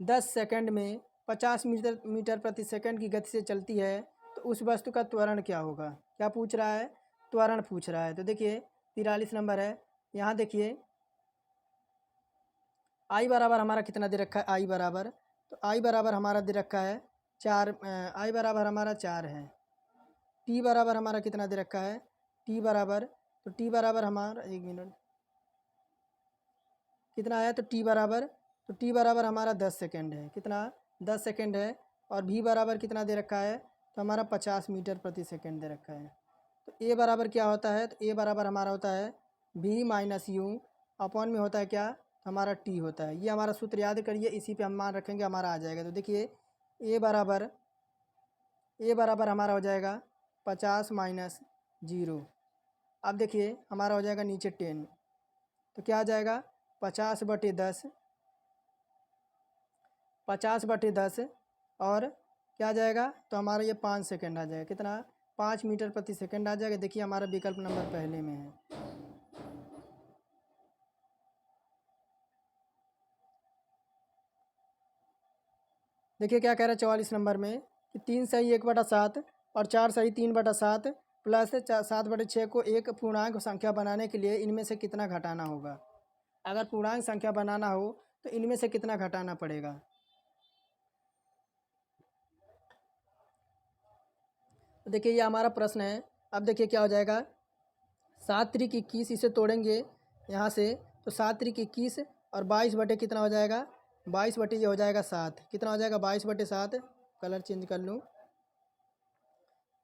10 सेकंड में 50 मीटर प्रति सेकंड की गति से चलती है तो उस वस्तु का त्वरण क्या होगा। क्या पूछ रहा है, त्वरण पूछ रहा है। तो देखिए 43 नंबर है, यहाँ देखिए आई बराबर हमारा कितना दे रखा है, आई बराबर, तो आई बराबर हमारा दे रखा है 4, आई बराबर हमारा 4 है। टी बराबर हमारा कितना दे रखा है, टी बराबर, तो टी बराबर हमारा 1 मिनट कितना आया, तो टी बराबर हमारा 10 सेकेंड है। कितना 10 सेकेंड है। और भी बराबर कितना दे रखा है, तो हमारा 50 मीटर प्रति सेकेंड दे रखा है। तो ए बराबर क्या होता है, तो ए बराबर हमारा होता है भी माइनस यू अपॉन में होता है क्या, हमारा टी होता है। ये हमारा सूत्र याद करिए, इसी पे हम मान रखेंगे हमारा आ जाएगा। तो देखिए ए बराबर हमारा हो जाएगा 50 माइनस 0। अब देखिए हमारा हो जाएगा नीचे 10, तो क्या आ जाएगा 50/10, 50/10 और क्या आ जाएगा, तो हमारा ये 5 सेकेंड आ जाएगा। कितना 5 मीटर प्रति सेकेंड आ जाएगा। देखिए हमारा विकल्प नंबर पहले में है। देखिए क्या कह रहा है 44 नंबर में कि 3 सही 1/7 और 4 सही 3/7 प्लस 7/6 को एक पूर्णांक संख्या बनाने के लिए इनमें से कितना घटाना होगा। अगर पूर्णांक संख्या बनाना हो तो इनमें से कितना घटाना पड़ेगा। तो देखिए ये हमारा प्रश्न है। अब देखिए क्या हो जाएगा 7×21, इसे तोड़ेंगे यहाँ से, तो 7×21 और 22 बटे कितना हो जाएगा 22 बटे ये हो जाएगा 7। कितना हो जाएगा 22/7, कलर चेंज कर लूँ,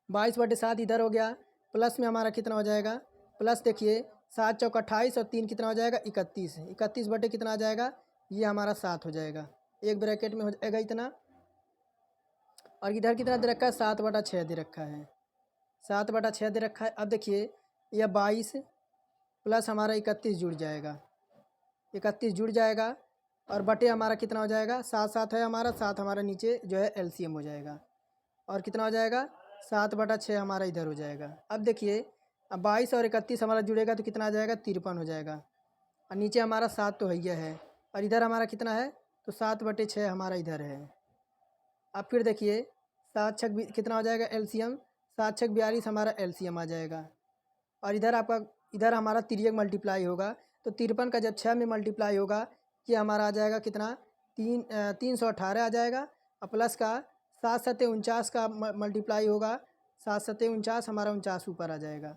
22/7 इधर हो गया। प्लस में हमारा कितना हो जाएगा, प्लस देखिए 7×4 28 और 3 कितना हो जाएगा 31, 31 बटे कितना आ जाएगा, ये हमारा 7 हो जाएगा। एक ब्रैकेट में हो जाएगा इतना, और इधर कितना दे रखा है 7/6 दे रखा है, 7/6 दे रखा है। अब देखिए यह 22 प्लस हमारा 31 जुड़ जाएगा, 31 जुड़ जाएगा और बटे हमारा कितना हो जाएगा 7 है हमारा, 7 हमारा नीचे जो है एलसीएम हो जाएगा। और कितना हो जाएगा 7/6 हमारा इधर हो जाएगा। अब देखिए अब 22 और 31 हमारा जुड़ेगा तो कितना आ जाएगा 53 हो जाएगा। और नीचे हमारा 7 तो हैया है, और इधर हमारा कितना है, तो 7/6 हमारा इधर है। अब फिर देखिए 7×6 कितना हो जाएगा एलसीएम, 7×6 42 हमारा एलसीएम आ जाएगा। और इधर आपका इधर हमारा तिर्यक मल्टीप्लाई होगा, तो 53 का जब 6 में मल्टीप्लाई होगा ये हमारा आ जाएगा कितना 318 आ जाएगा। और प्लस का 7×7 = 49 का मल्टीप्लाई होगा, 7×7 = 49, हमारा 49 ऊपर आ जाएगा।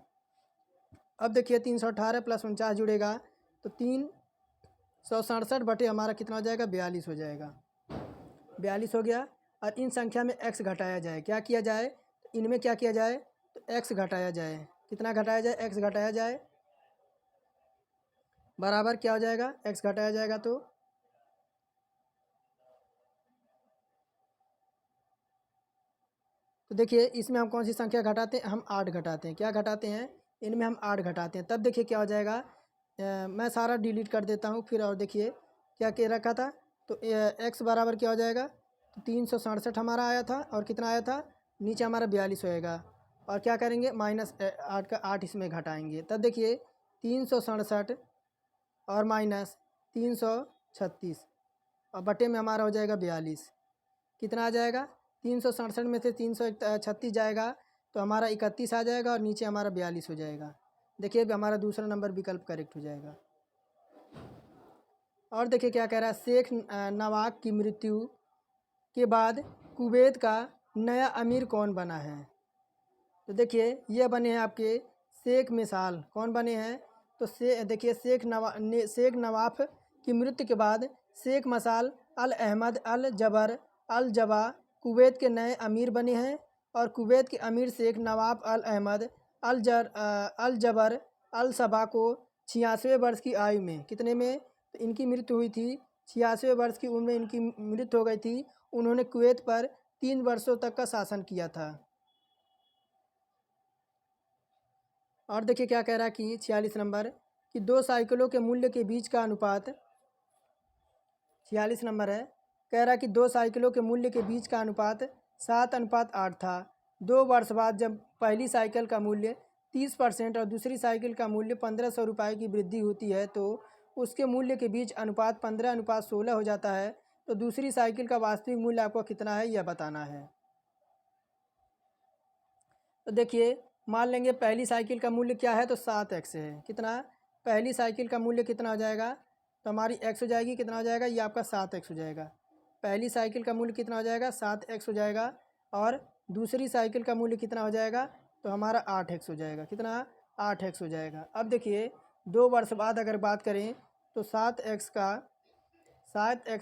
अब देखिए 318 प्लस 49 जुड़ेगा तो 367 बटे हमारा कितना हो जाएगा 42 हो जाएगा, 42 हो गया। और इन संख्या में x घटाया जाए, क्या किया जाए, तो इनमें क्या किया जाए, तो x घटाया जाए। कितना घटाया जाए, x घटाया जाए, बराबर क्या हो जाएगा x घटाया जाएगा तो तो देखिए इसमें हम कौन सी संख्या घटाते हैं, हम 8 घटाते हैं। क्या घटाते हैं, इनमें हम 8 घटाते हैं। तब देखिए क्या हो जाएगा, मैं सारा डिलीट कर देता हूँ फिर। और देखिए क्या क्या रखा था, तो एक्स बराबर क्या हो जाएगा, तो 367 हमारा आया था, और कितना आया था, नीचे हमारा 42 होएगा। और क्या करेंगे, माइनस 8 का 8 इसमें घटाएंगे। तब देखिए 367 और माइनस 336 और बटे में हमारा हो जाएगा 42। कितना आ जाएगा, 367 में से 336 जाएगा तो हमारा 31 आ जाएगा, और नीचे हमारा 42 हो जाएगा। देखिए अब हमारा दूसरा नंबर विकल्प करेक्ट हो जाएगा। और देखिए क्या कह रहा है, शेख नवाक की मृत्यु के बाद कुवैत का नया अमीर कौन बना है। तो देखिए ये बने हैं आपके शेख मिसाल। कौन बने हैं, तो देखिए शेख नवाफ की मृत्यु के बाद शेख मसाल अल अहमद अल जबर अल जबा कुवैत के नए अमीर बने हैं। और कुवैत के अमीर शेख नवाफ अल अहमद अल जबर अल सबा को 86वें वर्ष की आयु में, कितने में, तो इनकी मृत्यु हुई थी 86वें वर्ष की उम्र में इनकी मृत्यु हो गई थी। उन्होंने कुवैत पर 3 वर्षों तक का शासन किया था। और देखिए क्या कह रहा है कि 46 नंबर कि 2 साइकिलों के मूल्य के बीच का अनुपात, 46 नंबर है, कह रहा है कि 2 साइकिलों के मूल्य के बीच का अनुपात 7:8 था। 2 वर्ष बाद जब पहली साइकिल का मूल्य 30% और दूसरी साइकिल का मूल्य 1500 रुपये की वृद्धि होती है तो उसके मूल्य के बीच अनुपात 15:16 हो जाता है। तो दूसरी साइकिल का वास्तविक मूल्य आपको कितना है, यह बताना है। तो देखिए मान लेंगे पहली साइकिल का मूल्य क्या है, तो 7x है। कितना, पहली साइकिल का मूल्य कितना हो जाएगा, तो हमारी x हो जाएगी, कितना हो जाएगा, ये आपका 7x हो जाएगा। पहली साइकिल का मूल्य कितना हो जाएगा, 7x हो जाएगा। और दूसरी साइकिल का मूल्य कितना हो जाएगा, तो हमारा 8x हो जाएगा। कितना, 8x हो जाएगा। अब देखिए 2 वर्ष बाद अगर बात करें तो 7x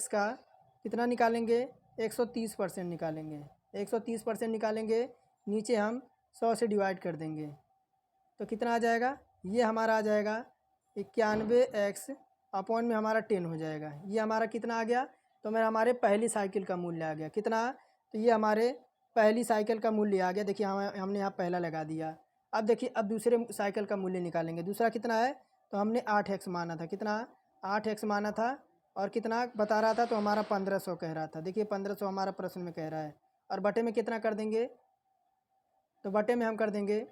का कितना निकालेंगे, 130% निकालेंगे। 130% निकालेंगे, नीचे हम 100 से डिवाइड कर देंगे तो कितना आ जाएगा, ये हमारा आ जाएगा 91x अपॉन में हमारा 10 हो जाएगा। ये हमारा कितना आ गया, तो मेरा हमारे पहली साइकिल का मूल्य आ गया। कितना, तो ये हमारे पहली साइकिल का मूल्य आ गया। देखिए हमने यहाँ पहला लगा दिया। अब देखिए अब दूसरे साइकिल का मूल्य निकालेंगे। दूसरा कितना है, तो हमने 8x माना था। कितना, 8x माना था। और कितना बता रहा था, तो हमारा 1500 कह रहा था। देखिए 1500 हमारा प्रश्न में कह रहा है। और बटे में कितना कर देंगे, तो बटे में हम कर देंगे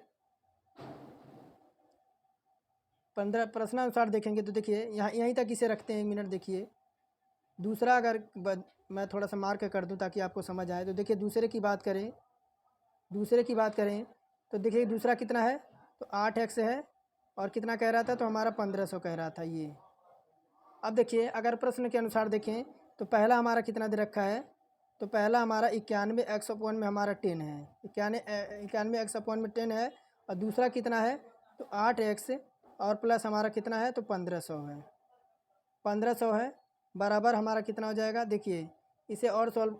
15। प्रश्नानुसार देखेंगे तो देखिए यहाँ यहीं तक इसे रखते हैं, 1 मिनट देखिए। दूसरा अगर मैं थोड़ा सा मार्क कर दूं ताकि आपको समझ आए, तो देखिए दूसरे की बात करें तो देखिए दूसरा कितना है, तो 8x है। और कितना कह रहा था, तो हमारा 1500 कह रहा था ये। अब देखिए अगर प्रश्न के अनुसार देखें तो पहला हमारा कितना दे रखा है, तो पहला हमारा 91x अपॉन में हमारा 10 है। 91x अपॉन में 10 है। और दूसरा कितना है, तो 8x और प्लस हमारा कितना है, तो 1500 है। 1500 है बराबर हमारा कितना हो जाएगा, देखिए इसे और सॉल्व,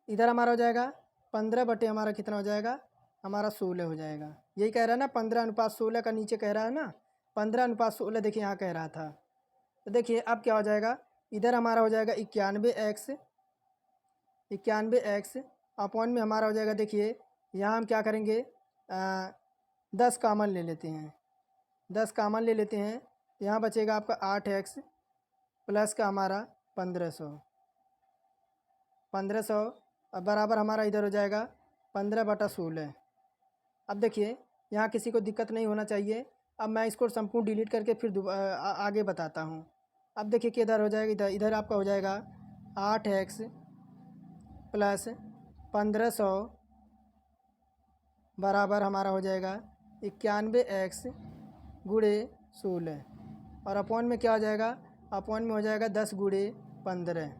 इधर हमारा हो जाएगा 15 बटे हमारा कितना हो जाएगा, हमारा 16 हो जाएगा। यही कह रहा है ना, 15:16 का नीचे कह रहा है ना, 15:16 देखिए यहाँ कह रहा था। तो देखिए अब क्या हो जाएगा, इधर हमारा हो जाएगा 91x अपॉन में हमारा हो जाएगा। देखिए यहाँ हम क्या करेंगे, 10 कामन ले लेते हैं। 10 कामन ले लेते हैं तो यहाँ बचेगा आपका 8x प्लस का हमारा 1500 और बराबर हमारा इधर हो जाएगा 15/16। अब देखिए यहाँ किसी को दिक्कत नहीं होना चाहिए। अब मैं इसको संपूर्ण डिलीट करके फिर आगे बताता हूँ। अब देखिए किधर हो जाएगा, इधर आपका हो जाएगा 8x प्लस 1500 बराबर हमारा हो जाएगा 91x गुणे 16। और अपॉन में क्या हो जाएगा, अपॉन में हो जाएगा 10 गुणे 15।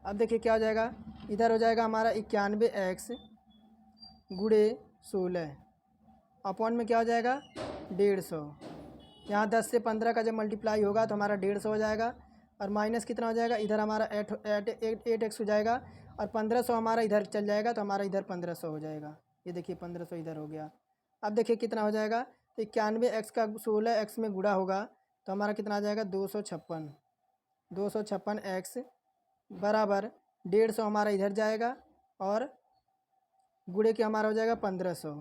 अब देखिए क्या हो जाएगा, इधर हो जाएगा हमारा 91x गुणे 16 अपॉन में क्या हो जाएगा 150। यहाँ 10 से 15 का जब मल्टीप्लाई होगा तो हमारा 150 हो जाएगा। और माइनस कितना हो जाएगा, इधर हमारा 8x हो जाएगा। और 1500 हमारा इधर चल जाएगा तो हमारा इधर 1500 हो जाएगा। ये देखिए 1500 इधर हो गया। अब देखिए कितना हो जाएगा, तो 91x का 16x में गुणा होगा तो हमारा कितना आ जाएगा 256। 256x बराबर 150 हमारा इधर जाएगा और गुणे के हमारा हो जाएगा 1500।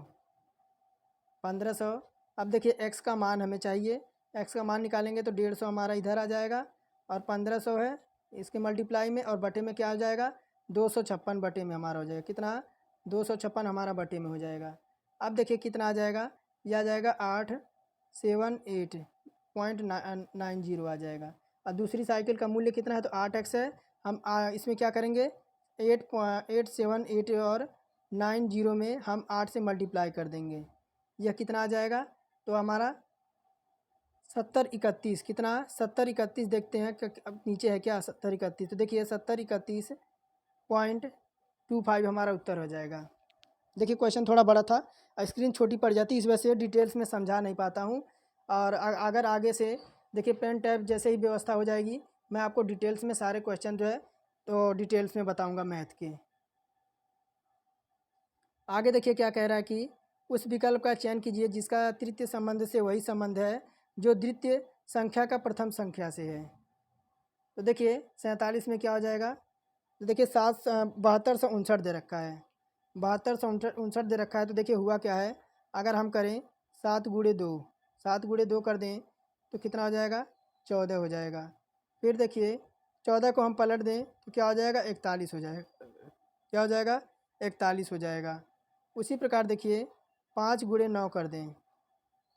1500। अब देखिए x का मान हमें चाहिए, x का मान निकालेंगे तो 150 हमारा इधर आ जाएगा और 1500 है इसके मल्टीप्लाई में, और बटे में क्या हो जाएगा 256 बटे में हमारा हो जाएगा कितना 256 हमारा बटे में हो जाएगा। अब देखिए कितना आ जाएगा, यह आ जाएगा 878.90 आ जाएगा। और दूसरी साइकिल का मूल्य कितना है तो 8x है। हम इसमें क्या करेंगे 878 और 90 में हम 8 से मल्टीप्लाई कर देंगे, यह कितना आ जाएगा तो हमारा 7031 कितना 7031 देखते हैं कि अब नीचे है क्या 7031, तो देखिए 7031.25 हमारा उत्तर हो जाएगा। देखिए क्वेश्चन थोड़ा बड़ा था, स्क्रीन छोटी पड़ जाती इस वजह से डिटेल्स में समझा नहीं पाता हूँ। और अगर आगे से देखिए पेन टैब जैसे ही व्यवस्था हो जाएगी मैं आपको डिटेल्स में सारे क्वेश्चन जो है तो डिटेल्स में बताऊँगा मैथ के। आगे देखिए क्या कह रहा है कि उस विकल्प का चयन कीजिए जिसका तृतीय संबंध से वही संबंध है जो द्वितीय संख्या का प्रथम संख्या से है। तो देखिए 47 में क्या हो जाएगा, तो देखिए 7259 दे रखा है, 7259 दे रखा है। तो देखिए हुआ क्या है, अगर हम करें 7 गुणे 2, 7 गुणे 2 कर दें तो कितना हो जाएगा 14 हो जाएगा। फिर देखिए 14 को हम पलट दें तो क्या हो जाएगा 41 हो जाएगा, क्या हो जाएगा 41 हो जाएगा। उसी प्रकार देखिए 5 गुणे 9 कर दें,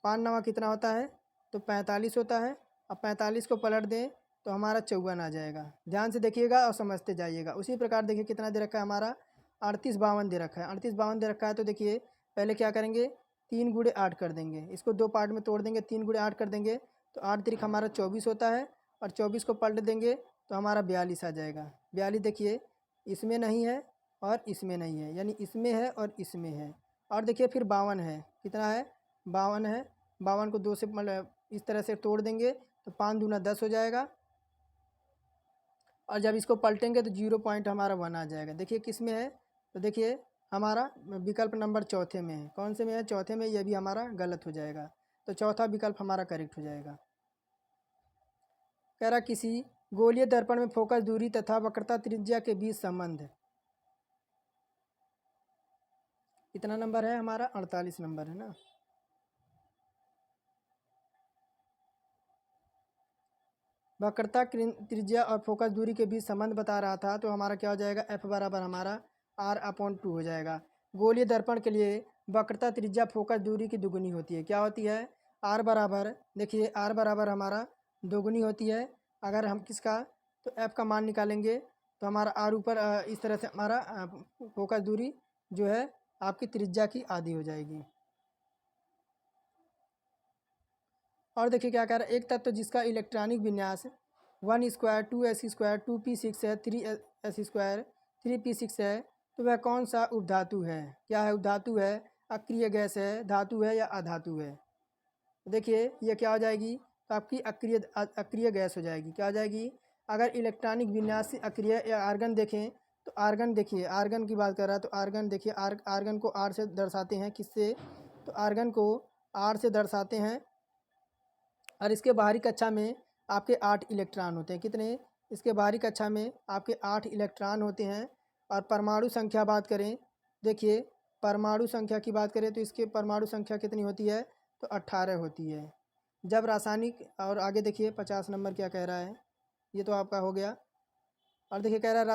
5 9 कितना होता है तो 45 होता है। अब 45 को पलट दें तो हमारा 54 आ जाएगा। ध्यान से देखिएगा और समझते जाइएगा। उसी प्रकार देखिए कितना दे रखा है हमारा 38 52 दे रखा है, 38 52 दे रखा है। तो देखिए पहले क्या करेंगे 3 गुणे 8 कर देंगे, इसको 2 पार्ट में तोड़ देंगे, 3 गुणे 8 कर देंगे तो 8 तिरिक हमारा 24 होता है, और 24 को पलट देंगे तो हमारा 42 आ जाएगा। 42 देखिए इसमें नहीं है और इसमें नहीं है, यानी इसमें है और इसमें है। और देखिए फिर 52 है, कितना है 52 है। 52 को 2 से मतलब इस तरह से तोड़ देंगे तो 5 दूना 10 हो जाएगा, और जब इसको पलटेंगे तो 0 हमारा 1 आ जाएगा। देखिए किस में है तो देखिए हमारा विकल्प नंबर चौथे में है। कौन से में है चौथे में, यह भी हमारा गलत हो जाएगा। तो चौथा विकल्प हमारा करेक्ट हो जाएगा। कह रहा किसी गोलीय दर्पण में फोकस दूरी तथा वक्रता त्रिज्या के बीच संबंध, कितना नंबर है हमारा 48 नंबर है ना। वक्रता त्रिज्या और फोकस दूरी के बीच संबंध बता रहा था, तो हमारा क्या हो जाएगा F बराबर हमारा R/2 हो जाएगा। गोलीय दर्पण के लिए वक्रता त्रिज्या फोकस दूरी की दुगुनी होती है, क्या होती है R बराबर, देखिए R बराबर हमारा दोगुनी होती है। अगर हम किसका तो F का मान निकालेंगे तो हमारा R ऊपर इस तरह से हमारा फोकस दूरी जो है आपकी त्रिज्या की आधी हो जाएगी। और देखिए क्या कह रहा है, एक तत्व जिसका इलेक्ट्रॉनिक विन्यास 1 स्क्वायर 2s स्क्वायर 2p6 है 3s स्क्वायर 3p6 है, तो वह कौन सा उपधातु है। क्या है उपधातु है, अक्रिय गैस है, धातु है या अधातु है। तो देखिए ये क्या हो जाएगी तो आपकी अक्रिय गैस हो जाएगी। क्या हो जाएगी, अगर इलेक्ट्रॉनिक विन्यास से अक्रिय या आर्गन देखें तो आर्गन देखिए, आर्गन की बात कर रहा है तो आर्गन देखिए आर्गन को R से दर्शाते हैं, किससे तो आर्गन को R से दर्शाते हैं। और इसके बाहरी कक्षा में आपके 8 इलेक्ट्रॉन होते हैं, कितने, इसके बाहरी कक्षा में आपके 8 इलेक्ट्रॉन होते हैं। और परमाणु संख्या बात करें, देखिए परमाणु संख्या की बात करें तो इसके परमाणु संख्या कितनी होती है तो 18 होती है। जब रासायनिक, और आगे देखिए 50 नंबर क्या कह रहा है, ये तो आपका हो गया। और देखिए कह रहा है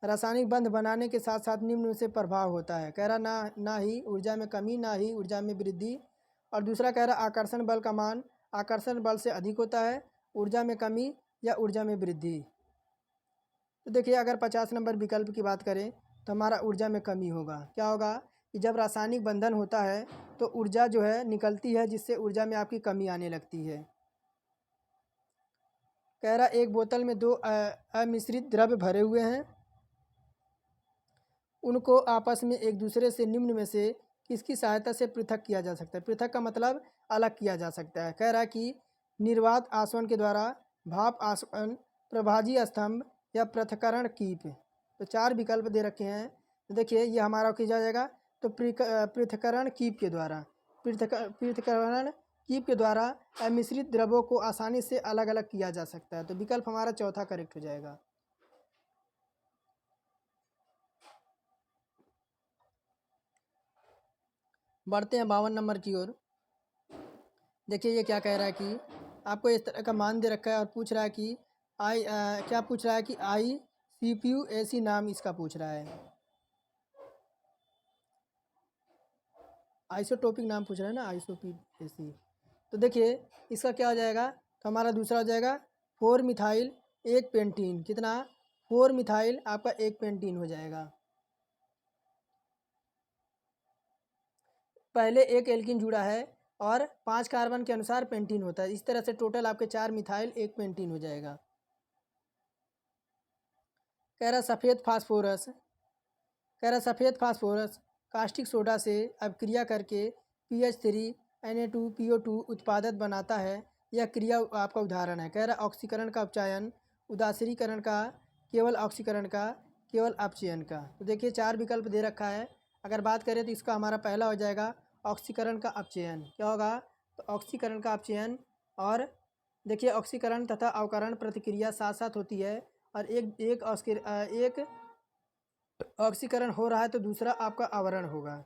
रासायनिक बंध बनाने के साथ साथ निम्न से प्रभाव होता है। कह रहा ना ही ऊर्जा में कमी ना ही ऊर्जा में वृद्धि। और दूसरा कह रहा आकर्षण बल का मान आकर्षण बल से अधिक होता है, ऊर्जा में कमी या ऊर्जा में वृद्धि। तो देखिए अगर 50 नंबर विकल्प की बात करें तो हमारा ऊर्जा में कमी होगा। क्या होगा कि जब रासायनिक बंधन होता है तो ऊर्जा जो है निकलती है, जिससे ऊर्जा में आपकी कमी आने लगती है। कह रहा एक बोतल में 2 अमिश्रित द्रव्य भरे हुए हैं, उनको आपस में एक दूसरे से निम्न में से किसकी सहायता से पृथक किया जा सकता है। पृथक का मतलब अलग किया जा सकता है। कह रहा है कि निर्वात आसवन के द्वारा, भाप आसवन, प्रभाजी स्तंभ या पृथक्करण कीप। तो 4 विकल्प दे रखे हैं। तो देखिए ये हमारा किया जाएगा तो पृथक्करण कीप के द्वारा, पृथक्करण कीप के द्वारा अमिश्रित द्रव्यों को आसानी से अलग अलग किया जा सकता है। तो विकल्प हमारा चौथा करेक्ट हो जाएगा। बढ़ते हैं 52 नंबर की ओर। देखिए ये क्या कह रहा है कि आपको इस तरह का मान दे रखा है और पूछ रहा है कि क्या पूछ रहा है कि आई CPU ऐसी नाम इसका पूछ रहा है, आइसोटोपिक नाम पूछ रहा है ना, आइसोपिक ऐसी। तो देखिए इसका क्या हो जाएगा, तो हमारा दूसरा हो जाएगा 4 मिथाइल 1 पेंटीन। कितना, 4 मिथाइल आपका 1 पेंटीन हो जाएगा। पहले एक एल्किन जुड़ा है और 5 कार्बन के अनुसार पेंटीन होता है, इस तरह से टोटल आपके 4 मिथाइल 1 पेंटीन हो जाएगा। कह रहा सफ़ेद फास्फोरस, कह रहा सफ़ेद फास्फोरस कास्टिक सोडा से अपक्रिया करके PH3Na2PO2 उत्पादक बनाता है। यह क्रिया आपका उदाहरण है। कह रहा ऑक्सीकरण का अपचयन, उदासीकरण का, केवल ऑक्सीकरण का, केवल अपचयन का। तो देखिए 4 विकल्प दे रखा है। अगर बात करें तो इसका हमारा पहला हो जाएगा ऑक्सीकरण का अपचयन। क्या होगा, तो ऑक्सीकरण का अपचयन। और देखिए ऑक्सीकरण तथा अवकरण प्रतिक्रिया साथ साथ होती है और एक ऑक्सीकरण हो रहा है तो दूसरा आपका आवरण होगा।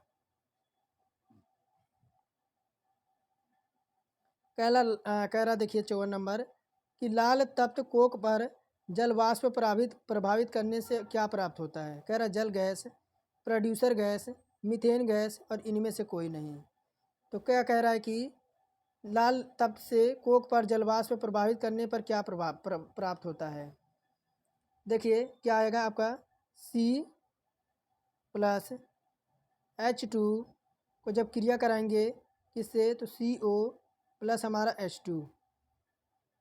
कह रहा देखिए 54 नंबर कि लाल तप्त कोक पर जल वाष्प प्रभावित करने से क्या प्राप्त होता है। कह रहा जल gas, producer gas, methane gas और इनमें से कोई नहीं। तो क्या कह रहा है कि लाल तप्त से कोक पर जल वाष्प प्रभावित करने पर क्या प्रभाव प्राप्त होता है। देखिए क्या आएगा आपका C+H2 को जब क्रिया कराएंगे किससे, तो CO प्लस हमारा H2।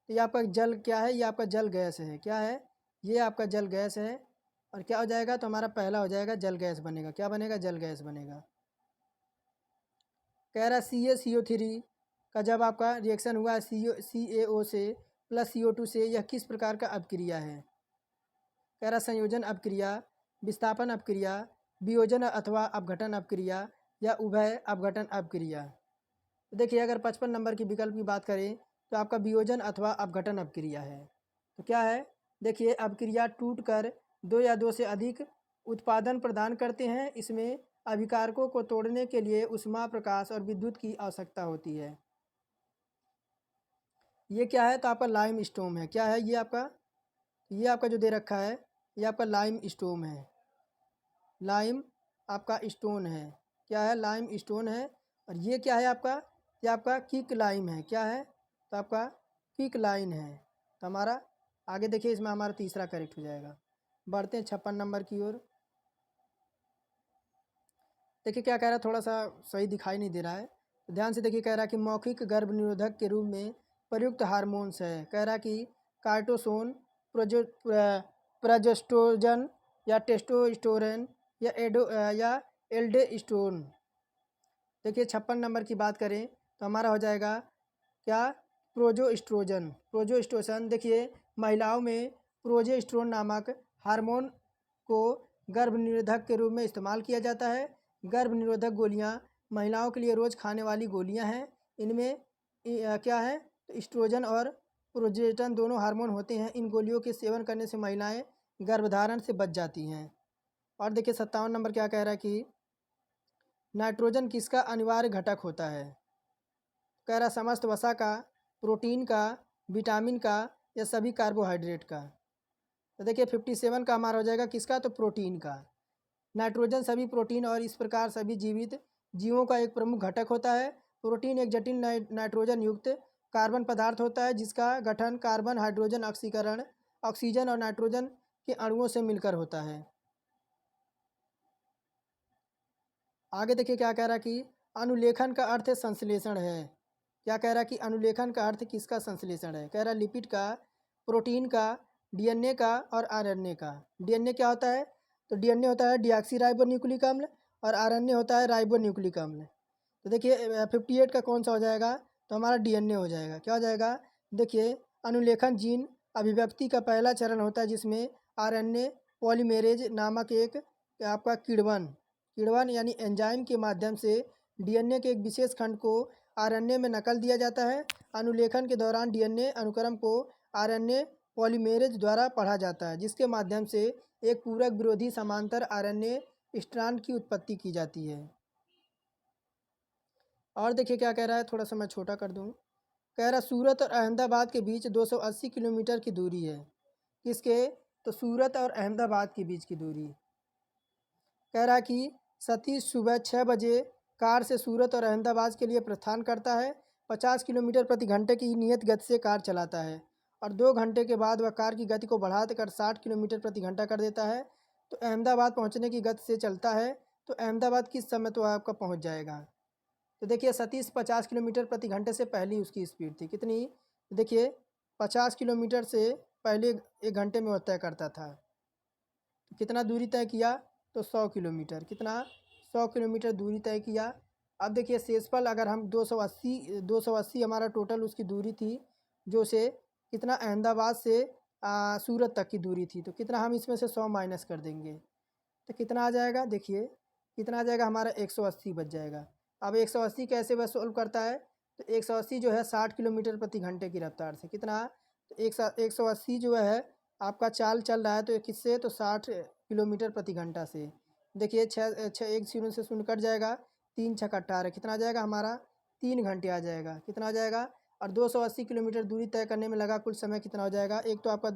तो ये आपका जल क्या है, ये आपका जल गैस है। क्या है, ये आपका जल गैस है। और क्या हो जाएगा, तो हमारा पहला हो जाएगा जल गैस बनेगा। क्या बनेगा, जल गैस बनेगा। कह रहा CaCO3 का जब आपका रिएक्शन हुआ है CaO से प्लस CO2 से, यह किस प्रकार का अपक्रिया है। कह रहा संयोजन अपक्रिया, विस्थापन अपक्रिया, वियोजन अथवा अपघटन अपक्रिया या उभय अपघटन अपक्रिया। तो देखिए अगर 55 नंबर की विकल्प की बात करें तो आपका वियोजन अथवा अपघटन अपक्रिया है। तो क्या है, देखिए अपक्रिया टूट कर 2 या 2 से अधिक उत्पादन प्रदान करते हैं। इसमें अभिकारकों को तोड़ने के लिए ऊष्मा, प्रकाश और विद्युत की आवश्यकता होती है। ये क्या है, तो आपका लाइम स्टोन है। क्या है ये आपका जो दे रखा है ये आपका लाइम स्टोन है। लाइम आपका स्टोन है। क्या है, लाइम स्टोन है। और ये क्या है आपका, ये आपका किक लाइम है। क्या है, तो आपका किक लाइन है। तो हमारा आगे देखिए इसमें हमारा तीसरा करेक्ट हो जाएगा। बढ़ते हैं 56 नंबर की ओर। देखिए क्या कह रहा है, थोड़ा सा सही दिखाई नहीं दे रहा है, तो ध्यान से देखिए। कह रहा है कि मौखिक गर्भ निरोधक के रूप में प्रयुक्त हार्मोन्स है। कह रहा है कि कार्टोसोन, प्रोजेस्टेरोन या टेस्टोस्टेरोन या एल्डोस्टेरोन। देखिए 56 नंबर की बात करें तो हमारा हो जाएगा क्या, प्रोजेस्टेरोन। देखिए महिलाओं में प्रोजेस्टेरोन नामक हार्मोन को गर्भ निरोधक के रूप में इस्तेमाल किया जाता है। गर्भ निरोधक गोलियां महिलाओं के लिए रोज़ खाने वाली गोलियां हैं। इनमें क्या है, तो एस्ट्रोजन और प्रोजेस्टेरोन दोनों हार्मोन होते हैं। इन गोलियों के सेवन करने से महिलाएं गर्भधारण से बच जाती हैं। और देखिए 57 नंबर क्या कह रहा है कि नाइट्रोजन किसका अनिवार्य घटक होता है। कह रहा समस्त वसा का, प्रोटीन का, विटामिन का या सभी कार्बोहाइड्रेट का। तो देखिए 57 का हमारा हो जाएगा किसका, तो प्रोटीन का। नाइट्रोजन सभी प्रोटीन और इस प्रकार सभी जीवित जीवों का एक प्रमुख घटक होता है। प्रोटीन एक जटिल नाइट्रोजन युक्त कार्बन पदार्थ होता है जिसका गठन कार्बन, हाइड्रोजन, ऑक्सीजन और नाइट्रोजन के अणुओं से मिलकर होता है। आगे देखिए क्या कह रहा है कि अनुलेखन का अर्थ संश्लेषण है। क्या कह रहा है कि अनुलेखन का अर्थ किसका संश्लेषण है। कह रहा है लिपिड का, प्रोटीन का, डीएनए का और आरएनए का। डीएनए क्या होता है, तो डीएनए होता है डीऑक्सीराइबोन्यूक्लिक अम्ल और आरएनए होता है राइबोन्यूक्लिक अम्ल। तो देखिए 58 का कौन सा हो जाएगा, तो हमारा डीएनए हो जाएगा। क्या हो जाएगा, देखिए अनुलेखन जीन अभिव्यक्ति का पहला चरण होता है जिसमें आरएनए पॉलीमेरेज नामक एक आपका किण्वन यानी एंजाइम के माध्यम से डीएनए के एक विशेष खंड को आरएनए में नकल दिया जाता है। अनुलेखन के दौरान डीएनए अनुक्रम को आरएनए पॉलीमेरेज द्वारा पढ़ा जाता है जिसके माध्यम से एक पूरक विरोधी समांतर आरएनए स्ट्रैंड की उत्पत्ति की जाती है। और देखिए क्या कह रहा है, थोड़ा सा मैं छोटा कर दूँ। कह रहा सूरत और अहमदाबाद के बीच 280 किलोमीटर की दूरी है। किसके? तो सूरत और अहमदाबाद के बीच की दूरी। कह रहा कि सतीश सुबह 6 बजे कार से सूरत और अहमदाबाद के लिए प्रस्थान करता है। 50 किलोमीटर प्रति घंटे की नियत गति से कार चलाता है और 2 घंटे के बाद वह कार की गति को बढ़ा कर 60 किलोमीटर प्रति घंटा कर देता है। तो अहमदाबाद पहुंचने की गति से चलता है, तो अहमदाबाद किस समय तो आपका पहुंच जाएगा। तो देखिए सतीश 50 किलोमीटर प्रति घंटे से पहले उसकी स्पीड थी कितनी? देखिए 50 किलोमीटर से पहले 1 घंटे में वह तय करता था। तो कितना दूरी तय किया? तो 100 किलोमीटर। कितना? 100 किलोमीटर दूरी तय किया। अब देखिए शेषफल अगर हम 280 हमारा टोटल उसकी दूरी थी, जो से कितना अहमदाबाद से सूरत तक की दूरी थी, तो कितना हम इसमें से 100 माइनस कर देंगे तो कितना आ जाएगा? देखिए कितना आ जाएगा हमारा 180 बच जाएगा। अब 180 कैसे वह सोल्व करता है? तो 180 जो है 60 किलोमीटर प्रति घंटे की रफ्तार से। कितना? तो 180 जो है आपका चाल चल रहा है तो किससे? तो 60 किलोमीटर प्रति घंटा से। देखिए छः छः एक शून्य से शून्य कट जाएगा, 3 छक्का 18, कितना आ जाएगा हमारा? 3 घंटे आ जाएगा। कितना आ जाएगा? और 280 किलोमीटर दूरी तय करने में लगा कुल समय कितना हो जाएगा? एक तो आपका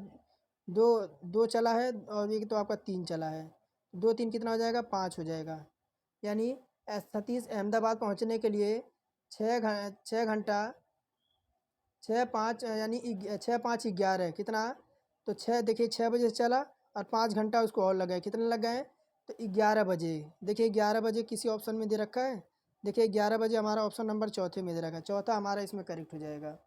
दो दो चला है और एक तो आपका 3 चला है। 2 3 कितना हो जाएगा? 5 हो जाएगा। यानी सतीश अहमदाबाद पहुंचने के लिए 6 घंटा 6 5 यानी 6 5 11 कितना? तो 6 देखिए 6 बजे से चला और 5 घंटा उसको और लगा है। कितने लग गए? तो 11 बजे। देखिए 11 बजे किसी ऑप्शन में दे रखा है। देखिए 11 बजे हमारा ऑप्शन नंबर चौथे में दे रखा है, चौथा हमारा इसमें करेक्ट हो जाएगा।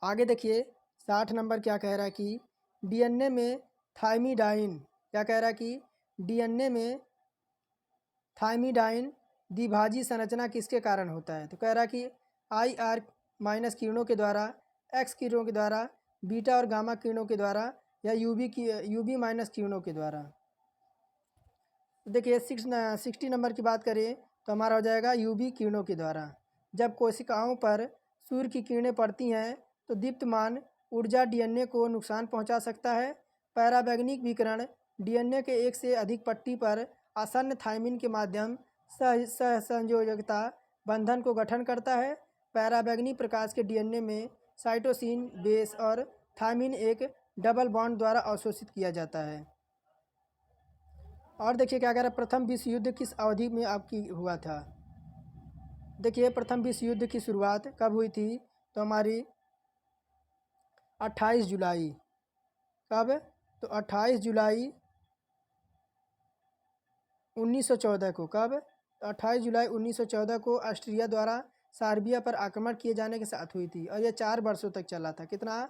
आगे देखिए 60 नंबर क्या कह रहा है कि डीएनए में थाइमिडाइन, क्या कह रहा है कि डीएनए में थाइमिडाइन द्विभाजी संरचना किसके कारण होता है? तो कह रहा है कि IR माइनस किरणों के द्वारा, एक्स किरणों के द्वारा, बीटा और गामा किरणों के द्वारा या यूवी माइनस किरणों के द्वारा। देखिए 60 नंबर की बात करें तो हमारा हो जाएगा यूवी किरणों के द्वारा। जब कोशिकाओं पर सूर्य की किरणें पड़ती हैं तो दीप्तमान ऊर्जा डीएनए को नुकसान पहुंचा सकता है। पैराबैंगनिक विकिरण डीएनए के एक से अधिक पट्टी पर आसन्न थाइमिन के माध्यम सहसंयोजकता बंधन को गठन करता है। पैराबैंगनी प्रकाश के डीएनए में साइटोसिन बेस और थाइमिन एक डबल बॉन्ड द्वारा अवशोषित किया जाता है। और देखिए क्या कह रहा है, प्रथम विश्व युद्ध किस अवधि में आपकी हुआ था? देखिए प्रथम विश्व युद्ध की शुरुआत कब हुई थी? तो हमारी 28 जुलाई। कब? तो 28 जुलाई 1914 को। कब? 28 जुलाई 1914 को ऑस्ट्रिया द्वारा सार्बिया पर आक्रमण किए जाने के साथ हुई थी और यह 4 वर्षों तक चला था। कितना?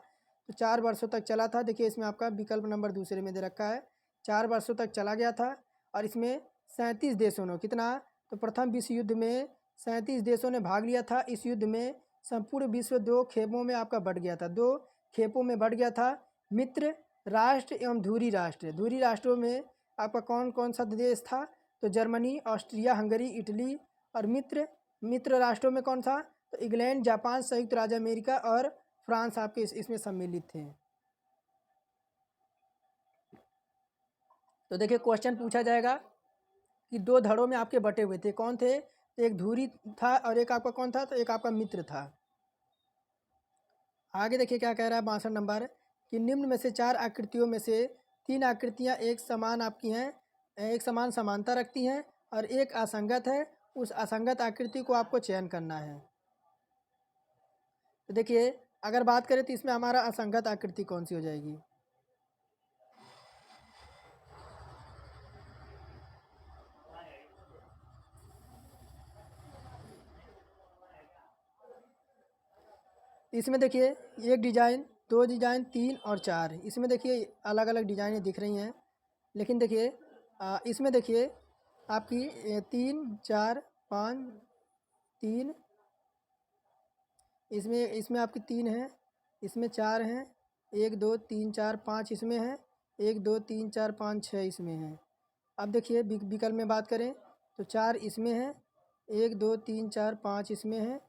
तो 4 वर्षों तक चला था। देखिए इसमें आपका विकल्प नंबर दूसरे में दे रखा है, 4 वर्षों तक चला गया था और इसमें 37 देशों ने, कितना? तो प्रथम विश्व युद्ध में 37 देशों ने भाग लिया था। इस युद्ध में संपूर्ण विश्व 2 खेपों में आपका बढ़ गया था, 2 खेपों में बढ़ गया था। मित्र राष्ट्र एवं धुरी राष्ट्र, धुरी राष्ट्रों में आपका कौन कौन सा देश था? तो जर्मनी, ऑस्ट्रिया, हंगरी, इटली। और मित्र राष्ट्रों में कौन था? तो इंग्लैंड, जापान, संयुक्त राज्य अमेरिका और फ्रांस आपके इसमें सम्मिलित थे। तो देखिए क्वेश्चन पूछा जाएगा कि 2 धड़ों में आपके बटे हुए थे, कौन थे? तो एक धुरी था और एक आपका कौन था? तो एक आपका मित्र था। आगे देखिए क्या कह रहा है 62 नंबर कि निम्न में से 4 आकृतियों में से 3 आकृतियां एक समान आपकी हैं, एक समान समानता रखती हैं और एक असंगत है। उस असंगत आकृति को आपको चयन करना है। तो देखिए अगर बात करें तो इसमें हमारा असंगत आकृति कौन सी हो जाएगी? इसमें देखिए एक डिजाइन, 2 डिजाइन, 3 और 4, इसमें देखिए अलग अलग डिजाइनें दिख रही हैं। लेकिन देखिए इसमें देखिए आपकी 3 4 5 3, इसमें इसमें आपकी 3 है, इसमें 4 हैं, 1 2 3 4 5 इसमें है, 1 2 3 4 5 6 इसमें है। अब देखिए विकल्प में बात करें तो 4 इसमें है, 1 2 3 4 5 इसमें है